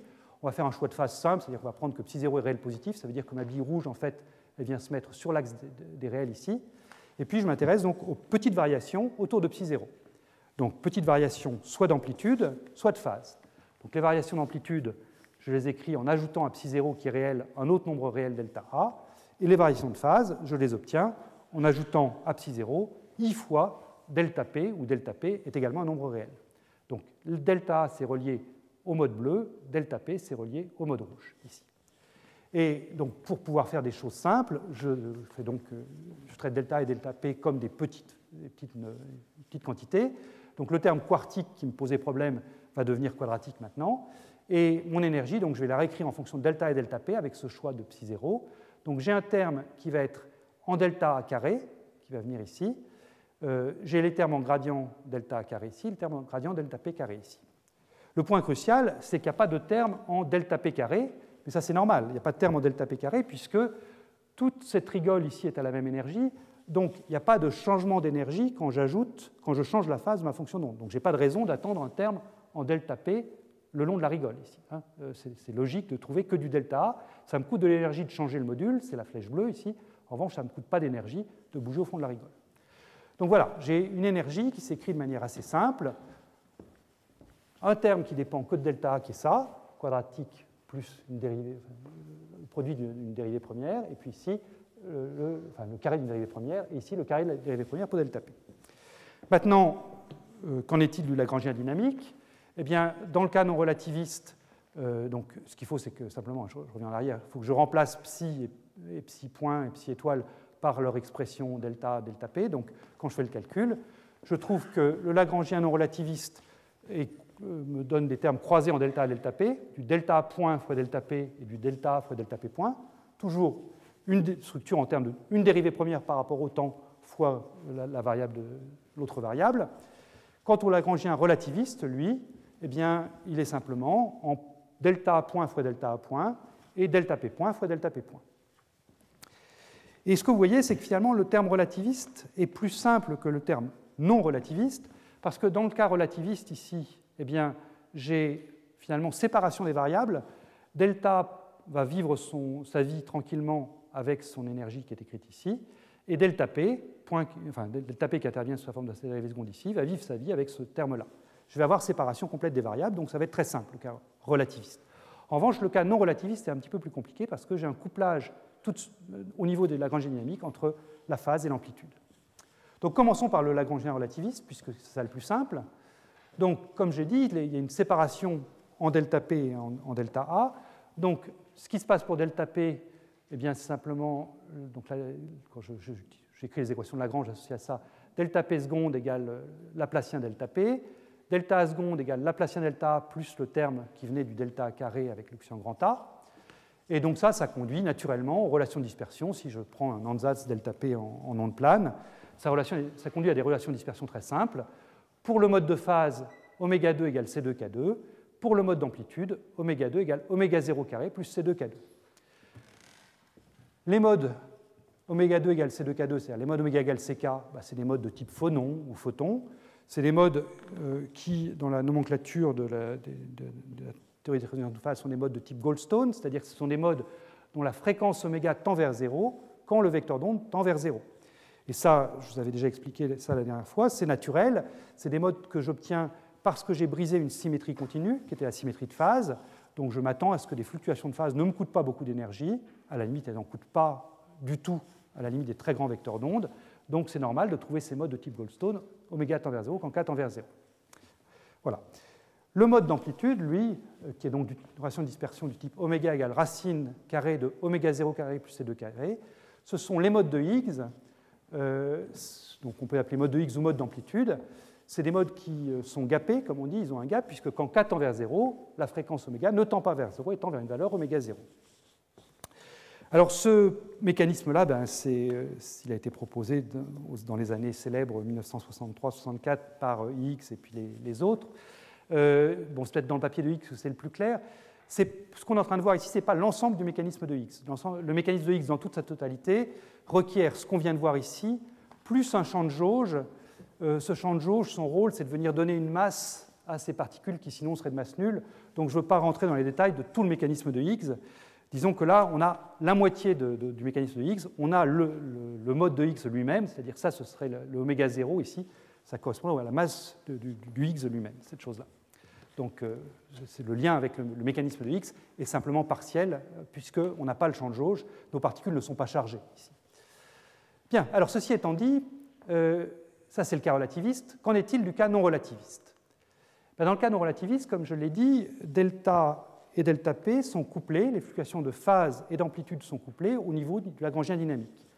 On va faire un choix de phase simple, c'est-à-dire qu'on va prendre que ψ0 est réel positif. Ça veut dire que ma bille rouge, en fait, elle vient se mettre sur l'axe des réels ici. Et puis, je m'intéresse donc aux petites variations autour de ψ0. Donc, petites variations soit d'amplitude, soit de phase. Donc, les variations d'amplitude, je les écris en ajoutant à ψ0 qui est réel un autre nombre réel delta A. Et les variations de phase, je les obtiens en ajoutant à ψ0 I fois delta P, où delta P est également un nombre réel. Donc, delta A, c'est relié au mode bleu, delta P, c'est relié au mode rouge, ici. Et donc, pour pouvoir faire des choses simples, je traite delta et delta P comme des petites quantités. Donc, le terme quartique qui me posait problème va devenir quadratique maintenant. Et mon énergie, donc, je vais la réécrire en fonction de delta et delta P avec ce choix de ψ0. Donc, j'ai un terme qui va être en delta A carré, qui va venir ici. J'ai les termes en gradient delta A carré ici, le terme en gradient delta P carré ici. Le point crucial, c'est qu'il n'y a pas de terme en delta P carré, mais ça c'est normal, il n'y a pas de terme en delta P carré puisque toute cette rigole ici est à la même énergie, donc il n'y a pas de changement d'énergie quand je change la phase de ma fonction d'onde. Donc je n'ai pas de raison d'attendre un terme en delta P le long de la rigole ici. C'est logique de trouver que du delta A. Ça me coûte de l'énergie de changer le module, c'est la flèche bleue ici. En revanche, ça ne me coûte pas d'énergie de bouger au fond de la rigole. Donc voilà, j'ai une énergie qui s'écrit de manière assez simple. Un terme qui dépend que de delta A, qui est ça, quadratique plus une dérivée, le produit d'une dérivée première, et puis ici, le carré d'une dérivée première, et ici, le carré de la dérivée première pour delta P. Maintenant, qu'en est-il du lagrangien dynamique? Eh bien, dans le cas non relativiste, donc, ce qu'il faut, c'est que simplement, je reviens en arrière, il faut que je remplace psi et psi point et psi étoile par leur expression delta, delta P. Donc, quand je fais le calcul, je trouve que le lagrangien non relativiste me donne des termes croisés en delta A, delta P, du delta A point fois delta P et du delta A fois delta P point, toujours une structure en termes d'une dérivée première par rapport au temps fois la variable de l'autre variable. Quant au lagrangien relativiste, lui, eh bien, il est simplement en delta A point fois delta A point et delta P point fois delta P point. Et ce que vous voyez, c'est que finalement, le terme relativiste est plus simple que le terme non relativiste, parce que dans le cas relativiste, ici, eh bien, j'ai finalement séparation des variables. Delta va vivre sa vie tranquillement avec son énergie qui est écrite ici, et delta P, delta P qui intervient sous la forme de sa dérivée seconde ici, va vivre sa vie avec ce terme-là. Je vais avoir séparation complète des variables, donc ça va être très simple, le cas relativiste. En revanche, le cas non relativiste est un petit peu plus compliqué parce que j'ai un couplage au niveau de Lagrangien dynamique entre la phase et l'amplitude. Donc commençons par le Lagrangien relativiste, puisque c'est ça le plus simple. Donc, comme j'ai dit, il y a une séparation en delta P et en delta A. Donc, ce qui se passe pour delta P, eh bien, c'est simplement, donc là, quand j'écris les équations de Lagrange associées à ça, delta P seconde égale Laplacien delta P, delta A seconde égale Laplacien delta A plus le terme qui venait du delta A carré avec l'expression grand A. Et donc ça conduit naturellement aux relations de dispersion. Si je prends un ansatz delta P en onde plane, ça conduit à des relations de dispersion très simples. Pour le mode de phase, oméga 2 égale C2K2. Pour le mode d'amplitude, oméga 2 égale oméga 0 carré plus C2K2. Les modes oméga 2 égale C2K2, c'est-à-dire les modes oméga égale CK, c'est des modes de type phonon ou photon. C'est des modes qui, dans la nomenclature de la théorie des relations de phase, sont des modes de type Goldstone, c'est-à-dire que ce sont des modes dont la fréquence oméga tend vers 0 quand le vecteur d'onde tend vers 0. Et ça, je vous avais déjà expliqué ça la dernière fois, c'est naturel, c'est des modes que j'obtiens parce que j'ai brisé une symétrie continue, qui était la symétrie de phase. Donc je m'attends à ce que des fluctuations de phase ne me coûtent pas beaucoup d'énergie. À la limite, elles n'en coûtent pas du tout, à la limite des très grands vecteurs d'onde. Donc c'est normal de trouver ces modes de type Goldstone, oméga tend vers 0 quand k tend vers 0. Voilà. Le mode d'amplitude, lui, qui est donc une relation de dispersion du type oméga égale racine carrée de oméga 0 carré plus C2 carré, ce sont les modes de Higgs, donc on peut appeler mode de Higgs ou mode d'amplitude. C'est des modes qui sont gapés, comme on dit, ils ont un gap, puisque quand k tend vers 0, la fréquence oméga ne tend pas vers 0 et tend vers une valeur oméga 0. Alors ce mécanisme-là, il a été proposé dans les années célèbres 1963-64 par Higgs et puis les autres. Bon, c'est peut-être dans le papier de Higgs que c'est le plus clair. Ce qu'on est en train de voir ici, ce n'est pas l'ensemble du mécanisme de Higgs. Le mécanisme de Higgs dans toute sa totalité requiert ce qu'on vient de voir ici, plus un champ de jauge. Ce champ de jauge, son rôle, c'est de venir donner une masse à ces particules qui sinon seraient de masse nulle. Donc je ne veux pas rentrer dans les détails de tout le mécanisme de Higgs. Disons que là, on a la moitié du mécanisme de Higgs, on a le mode de Higgs lui-même, c'est-à-dire ça, ce serait le oméga 0 ici, ça correspond à la masse du Higgs lui-même, cette chose-là. Donc c'est le lien avec le mécanisme de Higgs est simplement partiel, puisqu'on n'a pas le champ de jauge, nos particules ne sont pas chargées ici. Bien, alors ceci étant dit, ça c'est le cas relativiste. Qu'en est-il du cas non relativiste? Dans le cas non relativiste, comme je l'ai dit, delta et delta P sont couplés, les fluctuations de phase et d'amplitude sont couplées au niveau du Lagrangien dynamique.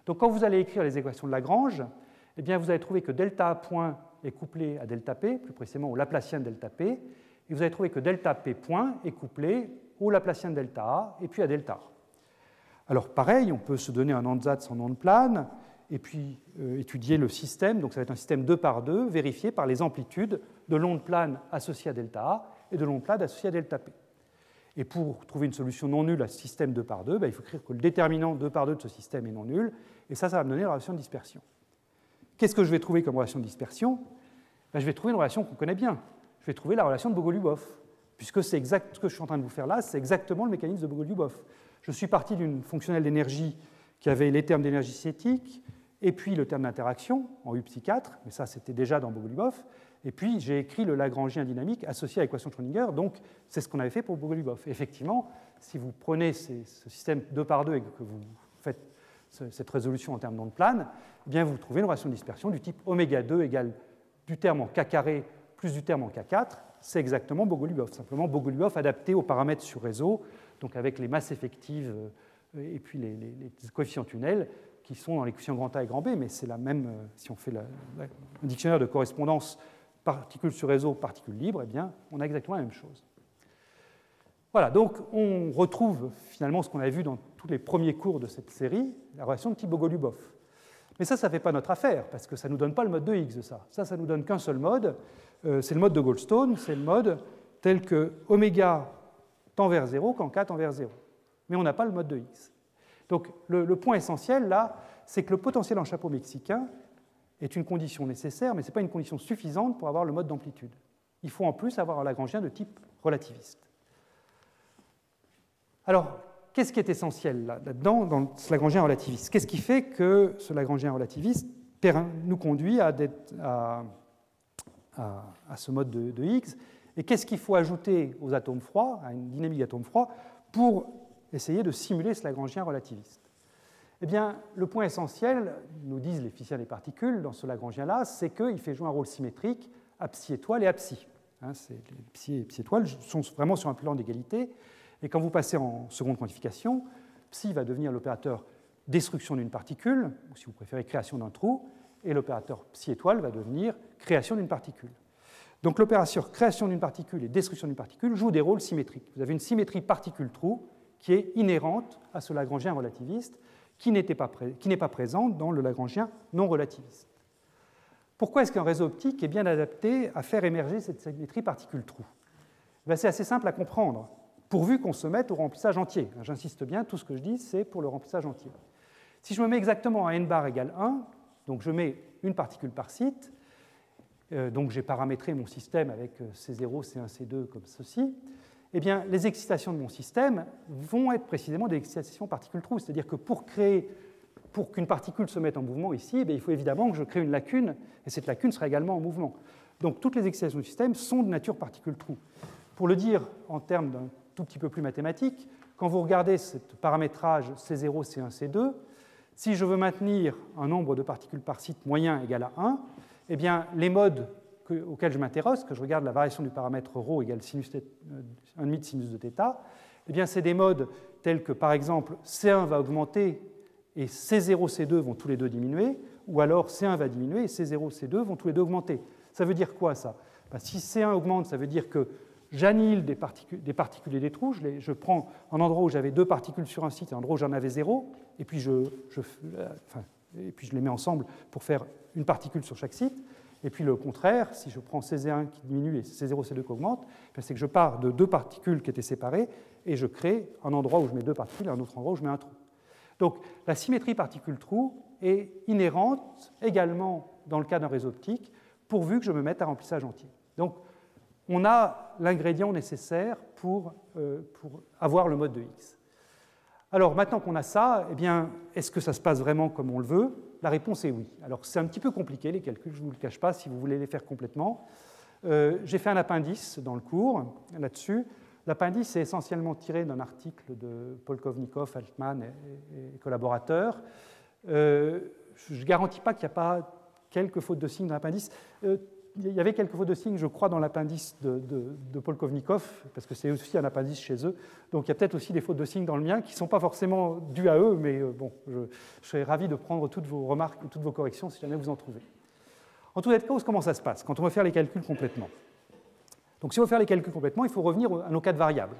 Donc quand vous allez écrire les équations de Lagrange, eh bien, vous allez trouver que delta A point est couplé à delta P, plus précisément au Laplacien de delta P, et vous allez trouver que delta P point est couplé au Laplacien de delta A et puis à delta A. Alors pareil, on peut se donner un ansatz en onde plane et puis étudier le système, donc ça va être un système 2 par 2, vérifié par les amplitudes de l'onde plane associée à delta A et de l'onde plane associée à delta P. Et pour trouver une solution non nulle à ce système 2 par 2, il faut écrire que le déterminant 2 par 2 de ce système est non nul, et ça va me donner la relation de dispersion. Qu'est-ce que je vais trouver comme relation de dispersion? Je vais trouver une relation qu'on connaît bien. Je vais trouver la relation de Bogoliubov, puisque c'est exact, ce que je suis en train de vous faire là, c'est exactement le mécanisme de Bogoliubov. Je suis parti d'une fonctionnelle d'énergie qui avait les termes d'énergie cinétique, et puis le terme d'interaction en U psi 4, mais ça c'était déjà dans Bogoliubov, et puis j'ai écrit le Lagrangien dynamique associé à l'équation de Schrödinger, donc c'est ce qu'on avait fait pour Bogoliubov. Effectivement, si vous prenez ce système 2 par 2 et que vous faites cette résolution en termes d'onde plane, eh bien vous trouvez une relation de dispersion du type oméga 2 égale du terme en k carré plus du terme en k4, c'est exactement Bogoliubov, simplement Bogoliubov adapté aux paramètres sur réseau, donc avec les masses effectives et puis les coefficients tunnels qui sont dans l'équation grand A et grand B, mais c'est la même, si on fait un dictionnaire de correspondance particules sur réseau, particules libres, eh bien on a exactement la même chose. Voilà, donc on retrouve finalement ce qu'on avait vu dans tous les premiers cours de cette série, la relation de type Bogoliubov. Mais ça ne fait pas notre affaire, parce que ça ne nous donne pas le mode de Higgs, ça. Ça nous donne qu'un seul mode, c'est le mode de Goldstone, c'est le mode tel que oméga tend vers 0 quand k tend vers 0. Mais on n'a pas le mode de Higgs. Donc le point essentiel, là, c'est que le potentiel en chapeau mexicain est une condition nécessaire, mais ce n'est pas une condition suffisante pour avoir le mode d'amplitude. Il faut en plus avoir un Lagrangien de type relativiste. Alors, qu'est-ce qui est essentiel là-dedans, dans ce Lagrangien relativiste? Qu'est-ce qui fait que ce Lagrangien relativiste nous conduit à ce mode de Higgs? Et qu'est-ce qu'il faut ajouter aux atomes froids, à une dynamique d'atomes froids, pour essayer de simuler ce Lagrangien relativiste? Eh bien, le point essentiel, nous disent les physiciens des particules dans ce Lagrangien-là, c'est qu'il fait jouer un rôle symétrique à psi étoile et à psi. Les psi et psi étoile sont vraiment sur un plan d'égalité. Et quand vous passez en seconde quantification, psi va devenir l'opérateur destruction d'une particule, ou si vous préférez création d'un trou, et l'opérateur psi étoile va devenir création d'une particule. Donc l'opération création d'une particule et destruction d'une particule jouent des rôles symétriques. Vous avez une symétrie particule-trou qui est inhérente à ce Lagrangien relativiste, qui n'est pas présente dans le Lagrangien non relativiste. Pourquoi est-ce qu'un réseau optique est bien adapté à faire émerger cette symétrie particule-trou? C'est assez simple à comprendre, pourvu qu'on se mette au remplissage entier. J'insiste bien, tout ce que je dis, c'est pour le remplissage entier. Si je me mets exactement à n bar égale 1, donc je mets une particule par site, donc j'ai paramétré mon système avec C0, C1, C2 comme ceci, eh bien, les excitations de mon système vont être précisément des excitations particules-trou. C'est-à-dire que pour qu'une particule se mette en mouvement ici, eh bien, il faut évidemment que je crée une lacune, et cette lacune sera également en mouvement. Donc toutes les excitations du système sont de nature particule-trou. Pour le dire en termes d'un tout petit peu plus mathématique. Quand vous regardez ce paramétrage C0, C1, C2, si je veux maintenir un nombre de particules par site moyen égal à 1, eh bien, les modes auxquels je m'intéresse, que je regarde la variation du paramètre ρ égale sinus 1,5 de sinus de θ, eh bien, c'est des modes tels que, par exemple, C1 va augmenter et C0, C2 vont tous les deux diminuer, ou alors C1 va diminuer et C0, C2 vont tous les deux augmenter. Ça veut dire quoi, ça? Si C1 augmente, ça veut dire que j'annihile des particules et des trous. Je prends un endroit où j'avais 2 particules sur un site et un endroit où j'en avais 0, et puis je les mets ensemble pour faire une particule sur chaque site. Et puis le contraire, si je prends C1 qui diminue et C0, C2 qui augmente, c'est que je pars de 2 particules qui étaient séparées et je crée un endroit où je mets 2 particules et un autre endroit où je mets un trou. Donc la symétrie particule-trou est inhérente également dans le cas d'un réseau optique, pourvu que je me mette à remplissage entier. Donc on a l'ingrédient nécessaire pour avoir le mode de Higgs. Alors maintenant qu'on a ça, eh bien, est-ce que ça se passe vraiment comme on le veut? La réponse est oui. Alors c'est un petit peu compliqué les calculs, je ne vous le cache pas si vous voulez les faire complètement. J'ai fait un appendice dans le cours là-dessus. L'appendice est essentiellement tiré d'un article de Polkovnikov, Altman et collaborateurs. Je ne garantis pas qu'il n'y a pas quelques fautes de signes dans l'appendice. Il y avait quelques fautes de signes, je crois, dans l'appendice de Polkovnikov, parce que c'est aussi un appendice chez eux. Donc il y a peut-être aussi des fautes de signes dans le mien qui ne sont pas forcément dues à eux, mais bon, je serais ravi de prendre toutes vos remarques ou toutes vos corrections si jamais vous en trouvez. En tout état de cause, comment ça se passe quand on veut faire les calculs complètement? Donc si on veut faire les calculs complètement, il faut revenir à nos 4 variables.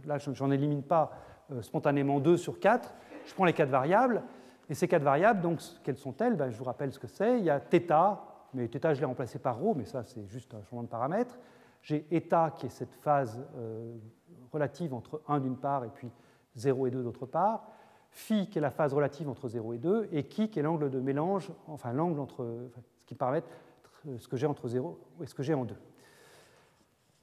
Là, je n'en élimine pas spontanément 2 sur 4. Je prends les 4 variables, et ces 4 variables, donc, quelles sont-elles? Je vous rappelle ce que c'est. Il y a θ, mais θ, je l'ai remplacé par ρ, mais ça, c'est juste un changement de paramètre. J'ai eta, qui est cette phase relative entre 1 d'une part et puis 0 et 2 d'autre part. Phi, qui est la phase relative entre 0 et 2, et chi, qui est l'angle de mélange, enfin l'angle entre ce qui paramètre ce que j'ai entre 0 et ce que j'ai en 2.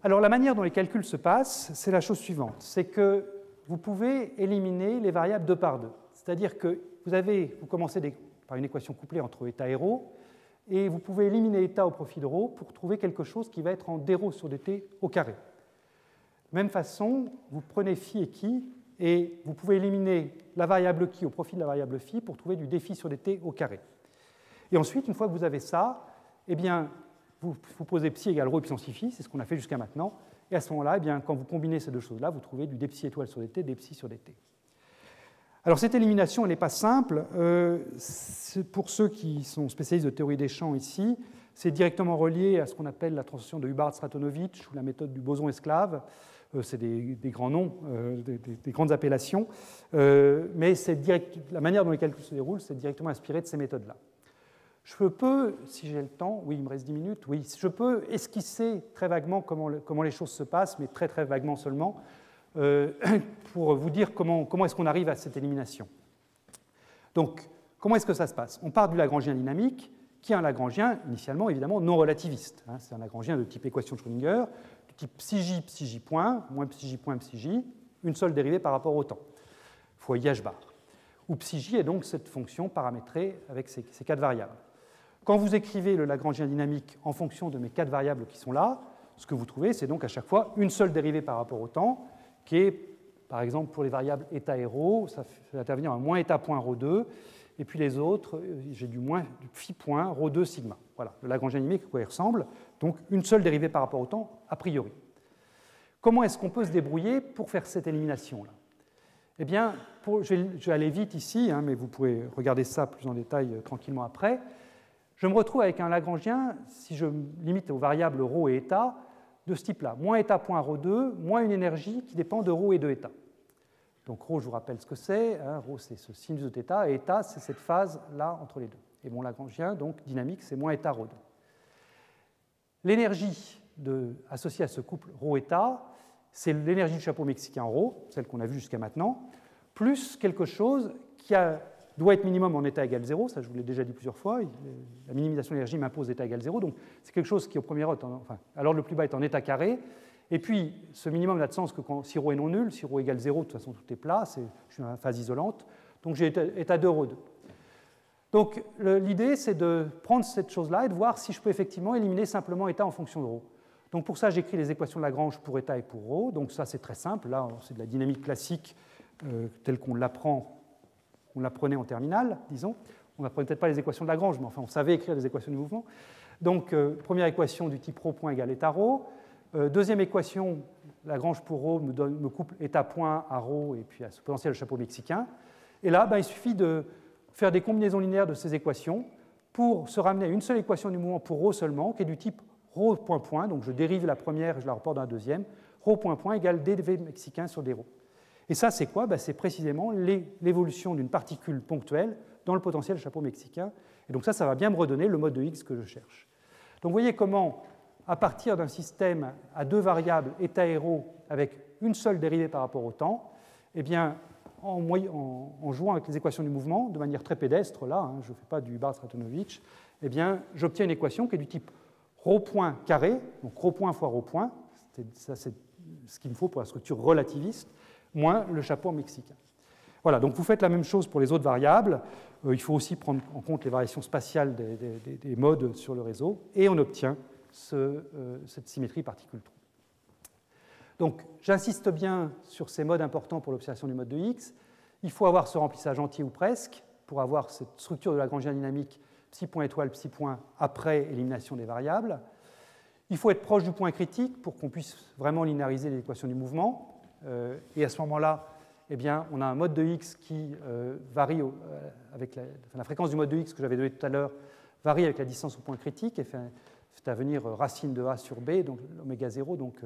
Alors la manière dont les calculs se passent, c'est la chose suivante, c'est que vous pouvez éliminer les variables 2 par 2. C'est-à-dire que vous commencez par une équation couplée entre eta et ρ, et vous pouvez éliminer eta au profit de ρ pour trouver quelque chose qui va être en dρ sur dt au carré. De la même façon, vous prenez phi et chi, et vous pouvez éliminer la variable chi au profit de la variable phi pour trouver du dφ sur dt au carré. Et ensuite, une fois que vous avez ça, eh bien, vous posez psi égale ρ puissance phi, c'est ce qu'on a fait jusqu'à maintenant, et à ce moment-là, eh bien, quand vous combinez ces deux choses-là, vous trouvez du dψ étoile sur dt, dψ sur dt. Alors cette élimination, elle n'est pas simple. Pour ceux qui sont spécialistes de théorie des champs ici, c'est directement relié à ce qu'on appelle la transition de Hubbard-Stratonovich ou la méthode du boson esclave. C'est des grands noms, des grandes appellations, mais la manière dont les calculs se déroulent, c'est directement inspiré de ces méthodes-là. Je peux, si j'ai le temps, oui, il me reste 10 minutes, oui, je peux esquisser très vaguement comment les choses se passent, mais très très vaguement seulement, pour vous dire comment est-ce qu'on arrive à cette élimination. Donc, comment est-ce que ça se passe? On part du Lagrangien dynamique, qui est un Lagrangien, initialement, évidemment, non relativiste. C'est un Lagrangien de type équation de Schrödinger, de type psi-j, psi-j point, moins psi-j point, psi-j, une seule dérivée par rapport au temps, fois IH bar. Où psi-j est donc cette fonction paramétrée avec ces 4 variables. Quand vous écrivez le Lagrangien dynamique en fonction de mes 4 variables qui sont là, ce que vous trouvez, c'est donc à chaque fois une seule dérivée par rapport au temps, qui est, par exemple, pour les variables eta et ρ, ça fait intervenir un moins eta point ρ2, et puis les autres, j'ai du phi point ρ2 sigma. Voilà, le Lagrangien dynamique, à quoi il ressemble. Donc une seule dérivée par rapport au temps, a priori. Comment est-ce qu'on peut se débrouiller pour faire cette élimination-là? Eh bien, je vais aller vite ici, mais vous pouvez regarder ça plus en détail tranquillement après. Je me retrouve avec un Lagrangien, si je me limite aux variables ρ et eta, de ce type-là, moins eta point ρ2, moins une énergie qui dépend de ρ et de eta. Donc ρ, je vous rappelle ce que c'est, ρ c'est ce sinus de θ, et eta c'est cette phase-là entre les deux. Et mon Lagrangien, donc dynamique, c'est moins eta ρ2. L'énergie associée à ce couple ρ-eta, c'est l'énergie du chapeau mexicain ρ, celle qu'on a vue jusqu'à maintenant, plus quelque chose qui doit être minimum en état égal 0, ça je vous l'ai déjà dit plusieurs fois, la minimisation de l'énergie m'impose état égal 0, donc c'est quelque chose qui au premier ordre, à l'ordre le plus bas est en état carré, et puis ce minimum n'a de sens que si ρ est non nul, si ρ égale 0, de toute façon tout est plat, je suis en phase isolante, donc j'ai état 2 ρ2. Donc l'idée c'est de prendre cette chose-là et de voir si je peux effectivement éliminer simplement état en fonction de ρ. Donc pour ça, j'écris les équations de Lagrange pour état et pour ρ. Donc ça, c'est très simple. Là, c'est de la dynamique classique telle qu'on l'apprenait en terminale, disons. On n'apprenait peut-être pas les équations de Lagrange, mais enfin, on savait écrire les équations du mouvement. Donc, première équation du type ρ point égale état ρ. Deuxième équation, Lagrange pour ρ me couple état point à ρ et puis à ce potentiel de chapeau mexicain. Et là, il suffit de faire des combinaisons linéaires de ces équations pour se ramener à une seule équation du mouvement pour ρ seulement, qui est du type ρ point point. Donc, je dérive la première et je la reporte dans la deuxième. ρ point point égale dv mexicain sur dρ. Et ça, c'est quoi? C'est précisément l'évolution d'une particule ponctuelle dans le potentiel chapeau mexicain. Et donc ça va bien me redonner le mode de X que je cherche. Donc vous voyez comment, à partir d'un système à deux variables, état et ρ, avec une seule dérivée par rapport au temps, eh bien, en jouant avec les équations du mouvement, de manière très pédestre, là, je ne fais pas du Bart-Ratonovich, eh bien, j'obtiens une équation qui est du type ρ point carré, donc ρ point fois ρ point, ça c'est ce qu'il me faut pour la structure relativiste, moins le chapeau mexicain. Voilà, donc vous faites la même chose pour les autres variables. Il faut aussi prendre en compte les variations spatiales des modes sur le réseau, et on obtient cette symétrie particule-trou. Donc j'insiste bien sur ces modes importants pour l'observation du mode de X. Il faut avoir ce remplissage entier ou presque pour avoir cette structure de Lagrangien dynamique psi point étoile, psi point après élimination des variables. Il faut être proche du point critique pour qu'on puisse vraiment linéariser les équations du mouvement. Et à ce moment-là, eh bien, on a un mode de X qui varie avec la fréquence du mode de X que j'avais donné tout à l'heure varie avec la distance au point critique et fait venir racine de A sur B, donc oméga 0. Donc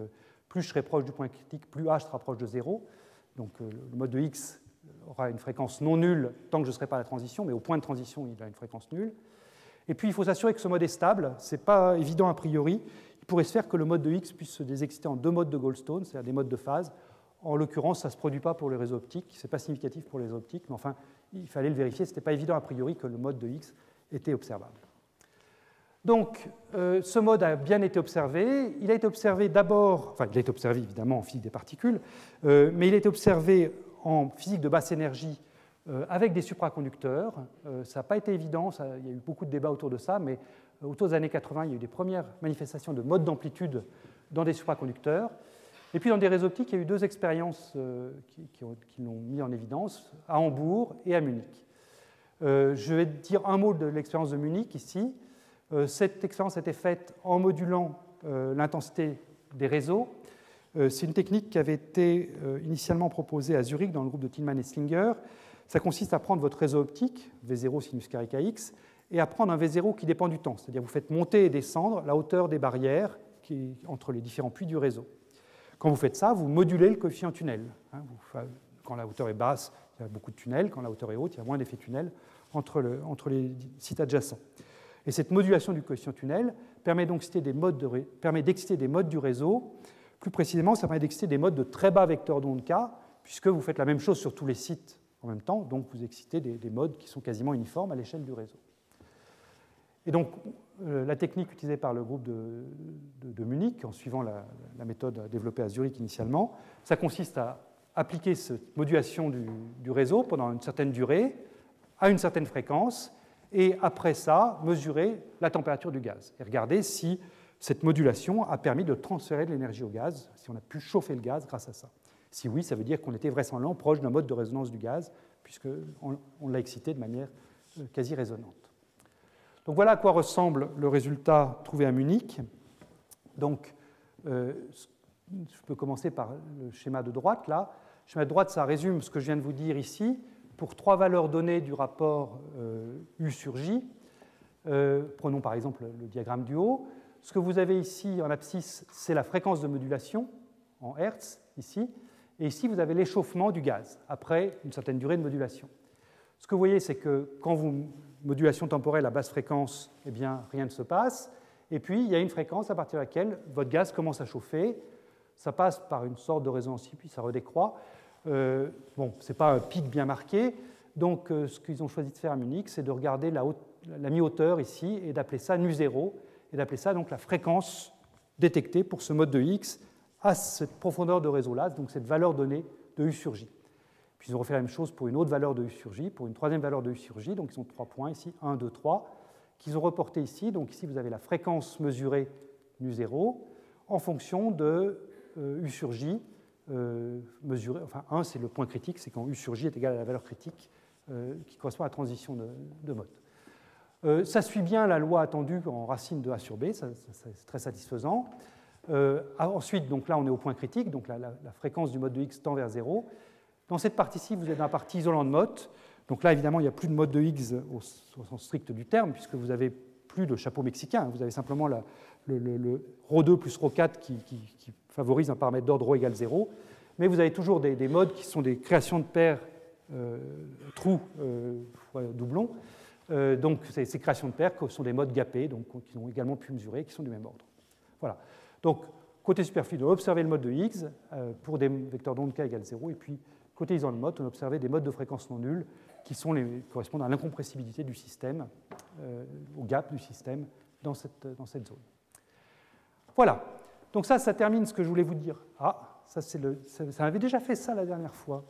plus je serai proche du point critique, plus H sera proche de 0. Donc le mode de X aura une fréquence non nulle tant que je ne serai pas à la transition, mais au point de transition, il a une fréquence nulle. Et puis il faut s'assurer que ce mode est stable. Ce n'est pas évident a priori. Il pourrait se faire que le mode de X puisse se désexciter en deux modes de Goldstone, c'est-à-dire des modes de phase. En l'occurrence, ça ne se produit pas pour les réseaux optiques, ce n'est pas significatif pour les réseaux optiques, mais enfin, il fallait le vérifier, ce n'était pas évident a priori que le mode de X était observable. Donc, ce mode a bien été observé. Il a été observé d'abord, enfin, il a été observé évidemment en physique des particules, mais il a été observé en physique de basse énergie avec des supraconducteurs. Ça n'a pas été évident, il y a eu beaucoup de débats autour de ça, mais autour des années 80, il y a eu des premières manifestations de modes d'amplitude dans des supraconducteurs. Et puis dans des réseaux optiques, il y a eu deux expériences qui l'ont mis en évidence, à Hambourg et à Munich. Je vais dire un mot de l'expérience de Munich ici. Cette expérience a été faite en modulant l'intensité des réseaux. C'est une technique qui avait été initialement proposée à Zurich dans le groupe de Tillman et Slinger. Ça consiste à prendre votre réseau optique, V0 sinus carré kx, et à prendre un V0 qui dépend du temps. C'est-à-dire vous faites monter et descendre la hauteur des barrières entre les différents puits du réseau. Quand vous faites ça, vous modulez le coefficient tunnel. Quand la hauteur est basse, il y a beaucoup de tunnels. Quand la hauteur est haute, il y a moins d'effets tunnel entre les sites adjacents. Et cette modulation du coefficient tunnel permet d'exciter des modes du réseau. Plus précisément, ça permet d'exciter des modes de très bas vecteurs d'onde K, puisque vous faites la même chose sur tous les sites en même temps, donc vous excitez des modes qui sont quasiment uniformes à l'échelle du réseau. Et donc, la technique utilisée par le groupe de Munich, en suivant la méthode développée à Zurich initialement, ça consiste à appliquer cette modulation du réseau pendant une certaine durée, à une certaine fréquence, et après ça, mesurer la température du gaz, et regarder si cette modulation a permis de transférer de l'énergie au gaz, si on a pu chauffer le gaz grâce à ça. Si oui, ça veut dire qu'on était vraisemblablement proche d'un mode de résonance du gaz, puisqu'on l'a excité de manière quasi résonante. Donc voilà à quoi ressemble le résultat trouvé à Munich. Donc, je peux commencer par le schéma de droite, là. Le schéma de droite, ça résume ce que je viens de vous dire ici. Pour trois valeurs données du rapport U sur J, prenons par exemple le diagramme du haut. Ce que vous avez ici en abscisse, c'est la fréquence de modulation en Hertz, ici. Et ici, vous avez l'échauffement du gaz après une certaine durée de modulation. Ce que vous voyez, c'est que quand vous modulation temporelle à basse fréquence, eh bien, rien ne se passe. Et puis, il y a une fréquence à partir de laquelle votre gaz commence à chauffer. Ça passe par une sorte de résonance, puis ça redécroît. Bon, ce n'est pas un pic bien marqué. Donc, ce qu'ils ont choisi de faire à Munich, c'est de regarder la mi-hauteur ici et d'appeler ça nu0, et d'appeler ça donc la fréquence détectée pour ce mode de X à cette profondeur de réseau-là, donc cette valeur donnée de U sur J. Puis ils ont refait la même chose pour une autre valeur de U sur J, pour une troisième valeur de U sur J, donc ils ont 3 points ici, 1, 2, 3, qu'ils ont reporté ici. Donc ici, vous avez la fréquence mesurée nu0. en fonction de U sur J mesuré. Enfin, 1, c'est le point critique, c'est quand U sur J est égal à la valeur critique qui correspond à la transition de mode. Ça suit bien la loi attendue en racine de A sur B, c'est très satisfaisant. Ensuite, donc là, on est au point critique, donc la fréquence du mode de X tend vers 0. Dans cette partie-ci, vous êtes dans la partie isolant de mode. Donc là, évidemment, il n'y a plus de mode de Higgs au sens strict du terme, puisque vous n'avez plus de chapeau mexicain. Vous avez simplement le ρ2 plus ρ4 qui favorise un paramètre d'ordre ρ égale 0. Mais vous avez toujours des modes qui sont des créations de paires trous fois doublons. Donc ces créations de paires sont des modes gapés, donc qui ont également pu mesurer, qui sont du même ordre. Voilà. Donc côté superflu, on a observé le mode de Higgs pour des vecteurs d'onde k égale 0, et puis côté isolant de mode, on a observé des modes de fréquence non nulle qui correspondent à l'incompressibilité du système, au gap du système dans cette zone. Voilà. Donc ça termine ce que je voulais vous dire. Ah, ça avait déjà fait ça la dernière fois.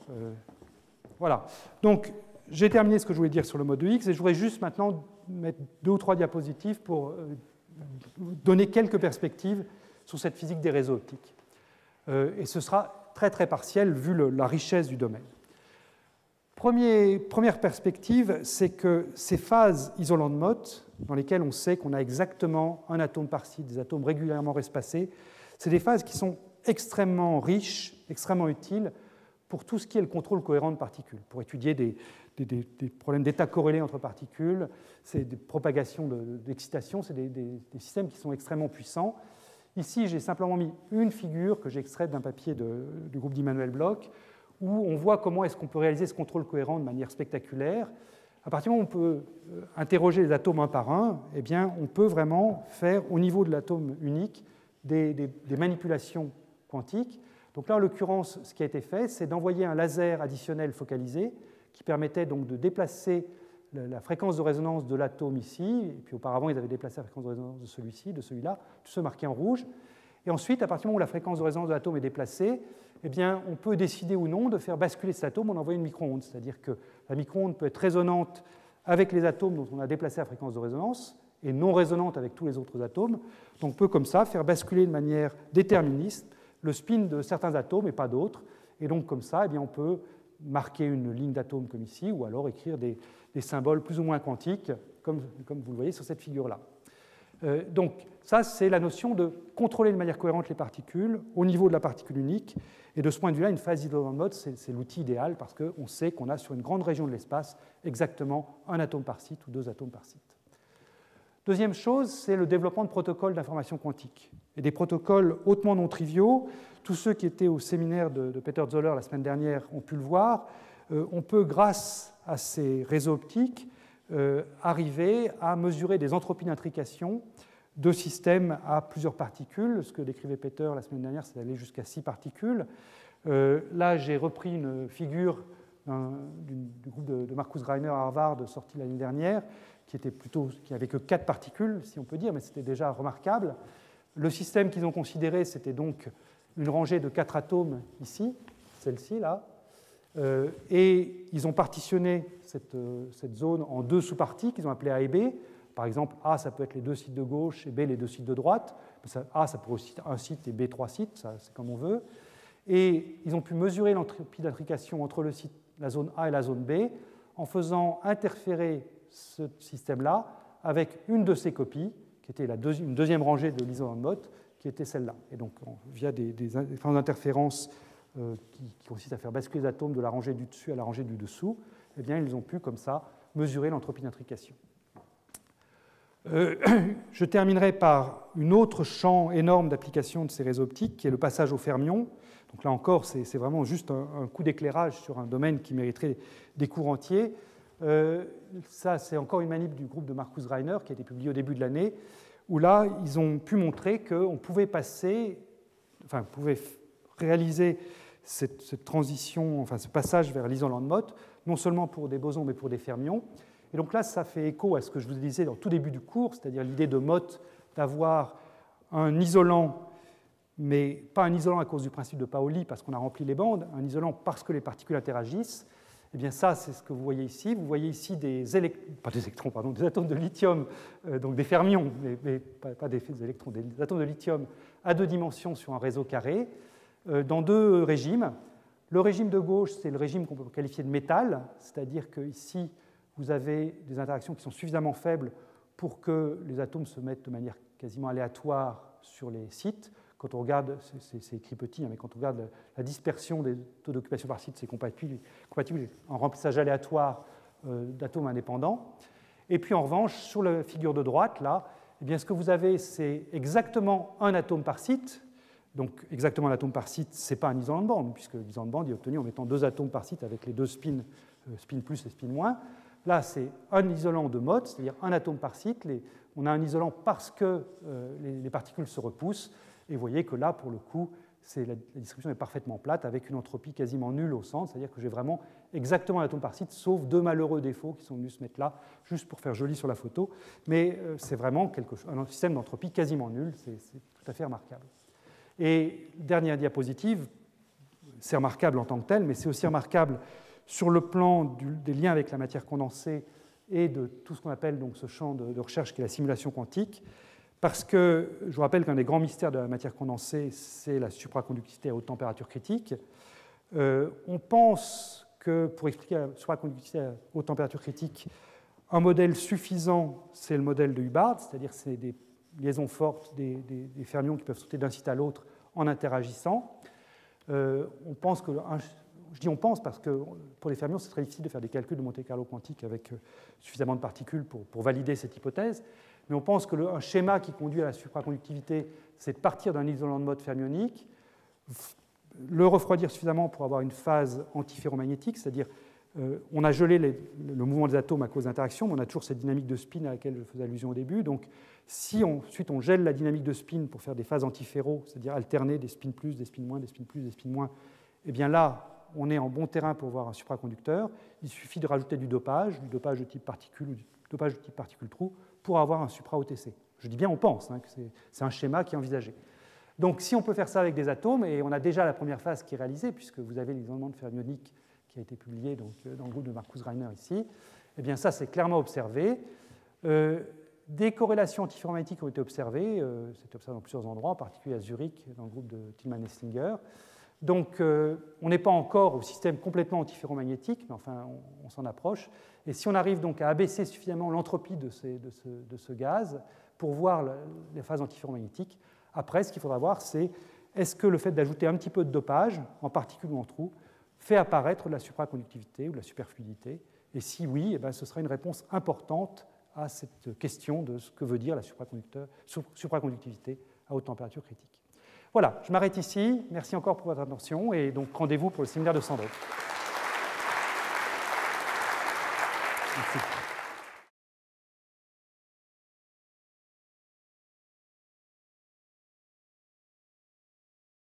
Voilà. Donc j'ai terminé ce que je voulais dire sur le mode de Higgs, et je voudrais juste maintenant mettre 2 ou 3 diapositives pour donner quelques perspectives sur cette physique des réseaux optiques. Et ce sera très très partiel vu la richesse du domaine. Première perspective, c'est que ces phases isolant de Mott, dans lesquelles on sait qu'on a exactement un atome par site, des atomes régulièrement espacés, c'est des phases qui sont extrêmement riches, extrêmement utiles pour tout ce qui est le contrôle cohérent de particules, pour étudier des problèmes d'état corrélés entre particules, c'est des propagations d'excitation, c'est des systèmes qui sont extrêmement puissants. Ici, j'ai simplement mis une figure que j'ai extraite d'un papier du groupe d'Immanuel Bloch, où on voit comment est-ce qu'on peut réaliser ce contrôle cohérent de manière spectaculaire. À partir du moment où on peut interroger les atomes un par un, eh bien, on peut vraiment faire, au niveau de l'atome unique, des manipulations quantiques. Donc là, en l'occurrence, ce qui a été fait, c'est d'envoyer un laser additionnel focalisé qui permettait donc de déplacer la fréquence de résonance de l'atome ici, et puis auparavant, ils avaient déplacé la fréquence de résonance de celui-ci, de celui-là, tout ça marqué en rouge. Et ensuite, à partir du moment où la fréquence de résonance de l'atome est déplacée, eh bien, on peut décider ou non de faire basculer cet atome en envoyant une micro-onde. C'est-à-dire que la micro-onde peut être résonante avec les atomes dont on a déplacé la fréquence de résonance et non résonante avec tous les autres atomes. Donc on peut comme ça faire basculer de manière déterministe le spin de certains atomes et pas d'autres. Et donc comme ça, eh bien, on peut marquer une ligne d'atomes comme ici, ou alors écrire des symboles plus ou moins quantiques, comme vous le voyez sur cette figure-là. Donc ça, c'est la notion de contrôler de manière cohérente les particules au niveau de la particule unique. Et de ce point de vue-là, une phase isolant de mode, c'est l'outil idéal parce qu'on sait qu'on a sur une grande région de l'espace exactement un atome par site ou 2 atomes par site. Deuxième chose, c'est le développement de protocoles d'information quantique. Et des protocoles hautement non triviaux. Tous ceux qui étaient au séminaire de Peter Zoller la semaine dernière ont pu le voir. On peut, grâce à ces réseaux optiques, arriver à mesurer des entropies d'intrication de systèmes à plusieurs particules. Ce que décrivait Peter la semaine dernière, c'est d'aller jusqu'à 6 particules. Là, j'ai repris une figure du groupe de Marcus Greiner à Harvard, sorti l'année dernière, qui n'avait que 4 particules, si on peut dire, mais c'était déjà remarquable. Le système qu'ils ont considéré, c'était donc une rangée de 4 atomes ici, celle-ci, là, et ils ont partitionné cette zone en 2 sous-parties qu'ils ont appelées A et B. Par exemple, A, ça peut être les 2 sites de gauche et B, les 2 sites de droite. A, ça pourrait aussi être un site et B, 3 sites, c'est comme on veut. Et ils ont pu mesurer l'entropie d'intrication entre la zone A et la zone B en faisant interférer ce système-là avec une de ces copies, qui était une deuxième rangée de l'isolant de Mott, qui était celle-là. Et donc, via des formes d'interférence qui consistent à faire basculer les atomes de la rangée du dessus à la rangée du dessous, eh bien, ils ont pu, comme ça, mesurer l'entropie d'intrication. Je terminerai par un autre champ énorme d'application de ces réseaux optiques, qui est le passage au fermion. Donc là encore, c'est vraiment juste un coup d'éclairage sur un domaine qui mériterait des cours entiers. Ça, c'est encore une manip du groupe de Marcus Greiner qui a été publiée au début de l'année, où là, ils ont pu montrer qu'on pouvait réaliser cette transition, enfin ce passage vers l'isolant de Mott, non seulement pour des bosons, mais pour des fermions. Et donc là, ça fait écho à ce que je vous disais au tout début du cours, c'est-à-dire l'idée de Mott d'avoir un isolant, mais pas un isolant à cause du principe de Pauli, parce qu'on a rempli les bandes, un isolant parce que les particules interagissent. Eh bien ça, c'est ce que vous voyez ici. Vous voyez ici des atomes de lithium, donc des fermions, mais pas des électrons, des atomes de lithium à 2 dimensions sur un réseau carré dans 2 régimes. Le régime de gauche, c'est le régime qu'on peut qualifier de métal, c'est-à-dire qu'ici, vous avez des interactions qui sont suffisamment faibles pour que les atomes se mettent de manière quasiment aléatoire sur les sites. Quand on regarde, c'est écrit petit, mais quand on regarde la dispersion des taux d'occupation par site, c'est compatible en remplissage aléatoire d'atomes indépendants. Et puis en revanche, sur la figure de droite, là, eh bien, ce que vous avez, c'est exactement un atome par site. Donc exactement un atome par site, ce n'est pas un isolant de bande, puisque l'isolant de bande est obtenu en mettant 2 atomes par site avec les 2 spins, spin plus et spin moins. Là, c'est un isolant de mode, c'est-à-dire un atome par site. On a un isolant parce que les particules se repoussent. Et vous voyez que là, pour le coup, la distribution est parfaitement plate, avec une entropie quasiment nulle au centre, c'est-à-dire que j'ai vraiment exactement un atome par site, sauf 2 malheureux défauts qui sont venus se mettre là, juste pour faire joli sur la photo. Mais c'est vraiment un système d'entropie quasiment nul, c'est tout à fait remarquable. Et dernière diapositive, c'est remarquable en tant que tel, mais c'est aussi remarquable sur le plan des liens avec la matière condensée et de tout ce qu'on appelle donc ce champ de recherche qui est la simulation quantique, parce que je vous rappelle qu'un des grands mystères de la matière condensée, c'est la supraconductivité à haute température critique. On pense que pour expliquer la supraconductivité à haute température critique, un modèle suffisant, c'est le modèle de Hubbard, c'est-à-dire c'est des liaisons fortes, des fermions qui peuvent sauter d'un site à l'autre en interagissant. On pense que, je dis on pense parce que pour les fermions, c'est très difficile de faire des calculs de Monte-Carlo quantique avec suffisamment de particules pour valider cette hypothèse. Mais on pense qu'un schéma qui conduit à la supraconductivité, c'est de partir d'un isolant de mode fermionique, le refroidir suffisamment pour avoir une phase antiferromagnétique, c'est-à-dire on a gelé le mouvement des atomes à cause d'interactions, mais on a toujours cette dynamique de spin à laquelle je faisais allusion au début. Donc, si ensuite on gèle la dynamique de spin pour faire des phases antiferro, c'est-à-dire alterner des spins plus, des spins moins, des spins plus, des spins moins, eh bien là, on est en bon terrain pour voir un supraconducteur. Il suffit de rajouter du dopage de type particule ou du dopage de type particule-trou pour avoir un supra-OTC. Je dis bien on pense, que c'est un schéma qui est envisagé. Donc si on peut faire ça avec des atomes, et on a déjà la première phase qui est réalisée, puisque vous avez l'isolement de fermionique qui a été publié donc, dans le groupe de Marcus Reiner ici, eh bien ça c'est clairement observé. Des corrélations antiferromagnétiques ont été observées, c'est observé dans plusieurs endroits, en particulier à Zurich, dans le groupe de Tillman et Slinger. Donc on n'est pas encore au système complètement antiferromagnétique, mais enfin on s'en approche. Et si on arrive donc à abaisser suffisamment l'entropie de ce gaz pour voir les phases antiferromagnétiques, après ce qu'il faudra voir c'est est-ce que le fait d'ajouter un petit peu de dopage, en particules ou en trous, fait apparaître de la supraconductivité ou de la superfluidité. Et si oui, eh bien, ce sera une réponse importante à cette question de ce que veut dire la supraconductivité à haute température critique. Voilà, je m'arrête ici. Merci encore pour votre attention et donc rendez-vous pour le séminaire de Sandro. Merci.